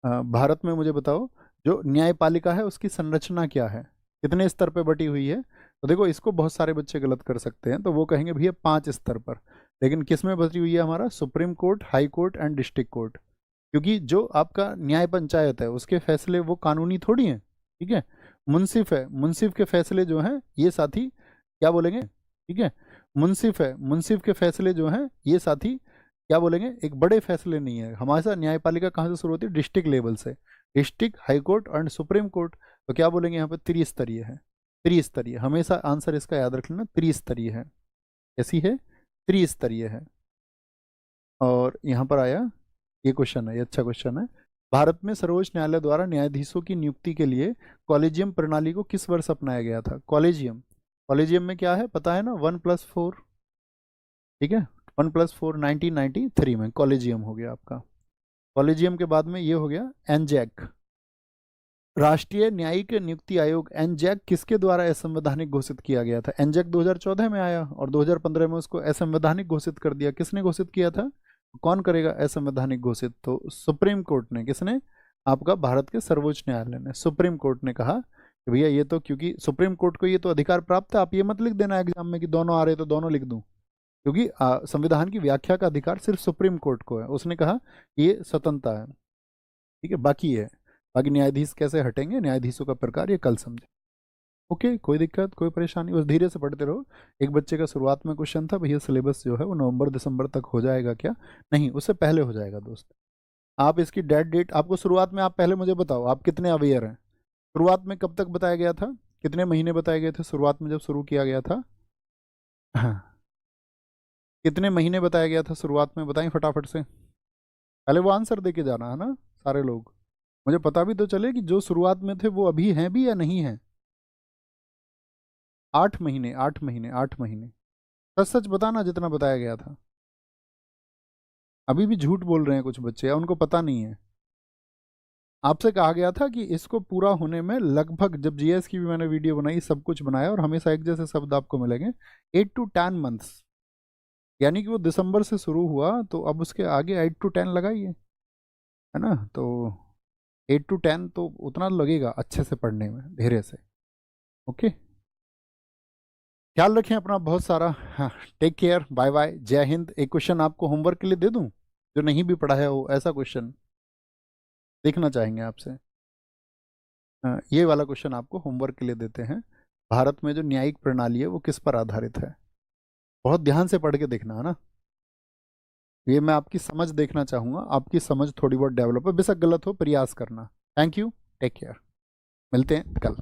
भारत में, मुझे बताओ, जो न्यायपालिका है उसकी संरचना क्या है, कितने स्तर पे बटी हुई है। तो देखो, इसको बहुत सारे बच्चे गलत कर सकते हैं, तो वो कहेंगे भैया 5 स्तर पर, लेकिन किस में बटी हुई है, हमारा supreme court, high court and district court. क्योंकि जो आपका न्याय पंचायत है उसके फैसले वो कानूनी थोड़ी हैं, ठीक है। मुंसिफ है, मुंसिफ के फैसले जो हैं ये साथी क्या बोलेंगे, ठीक है। मुंसिफ है, मुंसिफ के फैसले जो हैं ये साथी क्या बोलेंगे, एक बड़े फैसले नहीं है। हमारे साथ न्यायपालिका कहाँ से शुरू होती है, डिस्ट्रिक्ट लेवल से, district, high court and supreme court. तो क्या बोलेंगे यहाँ पे, त्रिस्तरीय है, त्रिस्तरीय, हमेशा आंसर इसका याद रख लेना, त्रिस्तरीय है, कैसी है, त्रिस्तरीय है। और यहाँ पर आया ये क्वेश्चन है, ये अच्छा क्वेश्चन है, भारत में सर्वोच्च न्यायालय द्वारा न्यायाधीशों की नियुक्ति के लिए कॉलेजियम प्रणाली को किस वर्ष अपनाया गया था। कॉलेजियम, कॉलेजियम में क्या है पता है ना, 1+4, ठीक है, 1+4 1993 में कॉलेजियम हो गया आपका। कॉलेजियम के बाद में ये हो गया एनजैक, राष्ट्रीय न्यायिक नियुक्ति आयोग। एनजैक किसके द्वारा असंवैधानिक घोषित किया गया था, एनजैक 2014 में आया और 2015 में उसको असंवैधानिक घोषित कर दिया। किसने घोषित किया था, कौन करेगा असंवैधानिक घोषित, तो सुप्रीम कोर्ट ने। किसने, आपका भारत के सर्वोच्च न्यायालय ने, सुप्रीम कोर्ट ने कहा कि भैया ये तो, क्योंकि सुप्रीम कोर्ट को ये तो अधिकार प्राप्त है, आप ये मत लिख देना एग्जाम में कि दोनों आ रहे तो दोनों लिख दूं, क्योंकि संविधान की व्याख्या का अधिकार सिर्फ सुप्रीम कोर्ट को है। उसने कहा ये स्वतंत्रता है, ठीक है, बाकी है, बाकी न्यायाधीश कैसे हटेंगे, न्यायाधीशों का प्रकार ये कल समझे। ओके, कोई दिक्कत, कोई परेशानी, बस धीरे से पढ़ते रहो। एक बच्चे का शुरुआत में क्वेश्चन था भैया सिलेबस जो है वो नवंबर दिसंबर तक हो जाएगा क्या, नहीं, उससे पहले हो जाएगा दोस्त। आप इसकी डेट आपको शुरुआत में, आप पहले मुझे बताओ आप कितने अवेयर हैं, शुरुआत में कब तक बताया गया था, कितने महीने बताए गए थे शुरुआत में जब शुरू किया गया था, हाँ, कितने महीने बताया गया था शुरुआत में, बताएं फटाफट से, पहले वो आंसर दे के जाना है ना सारे लोग, मुझे पता भी तो चले कि जो शुरुआत में थे वो अभी हैं भी या नहीं हैं। 8 महीने, 8 महीने, 8 महीने, सच सच बताना जितना बताया गया था। अभी भी झूठ बोल रहे हैं कुछ बच्चे, या उनको पता नहीं है। आपसे कहा गया था कि इसको पूरा होने में लगभग, जब जीएस की भी मैंने वीडियो बनाई, सब कुछ बनाया और हमेशा एक जैसे शब्द आपको मिलेंगे, 8 to 10 मंथ्स, यानी कि वो दिसंबर से शुरू हुआ तो अब उसके आगे 8 to 10 लगाइए, है ना। तो 8 to 10 तो उतना लगेगा अच्छे से पढ़ने में, धीरे से। ओके, ख्याल रखें अपना बहुत सारा, हाँ, टेक केयर, बाय बाय, जय हिंद। एक क्वेश्चन आपको होमवर्क के लिए दे दूं, जो नहीं भी पढ़ा है वो ऐसा क्वेश्चन देखना चाहेंगे आपसे। ये वाला क्वेश्चन आपको होमवर्क के लिए देते हैं, भारत में जो न्यायिक प्रणाली है वो किस पर आधारित है, बहुत ध्यान से पढ़ के देखना है ना। ये मैं आपकी समझ देखना चाहूँगा, आपकी समझ थोड़ी बहुत डेवलप है, बेशक गलत हो, प्रयास करना। थैंक यू, टेक केयर, मिलते हैं कल।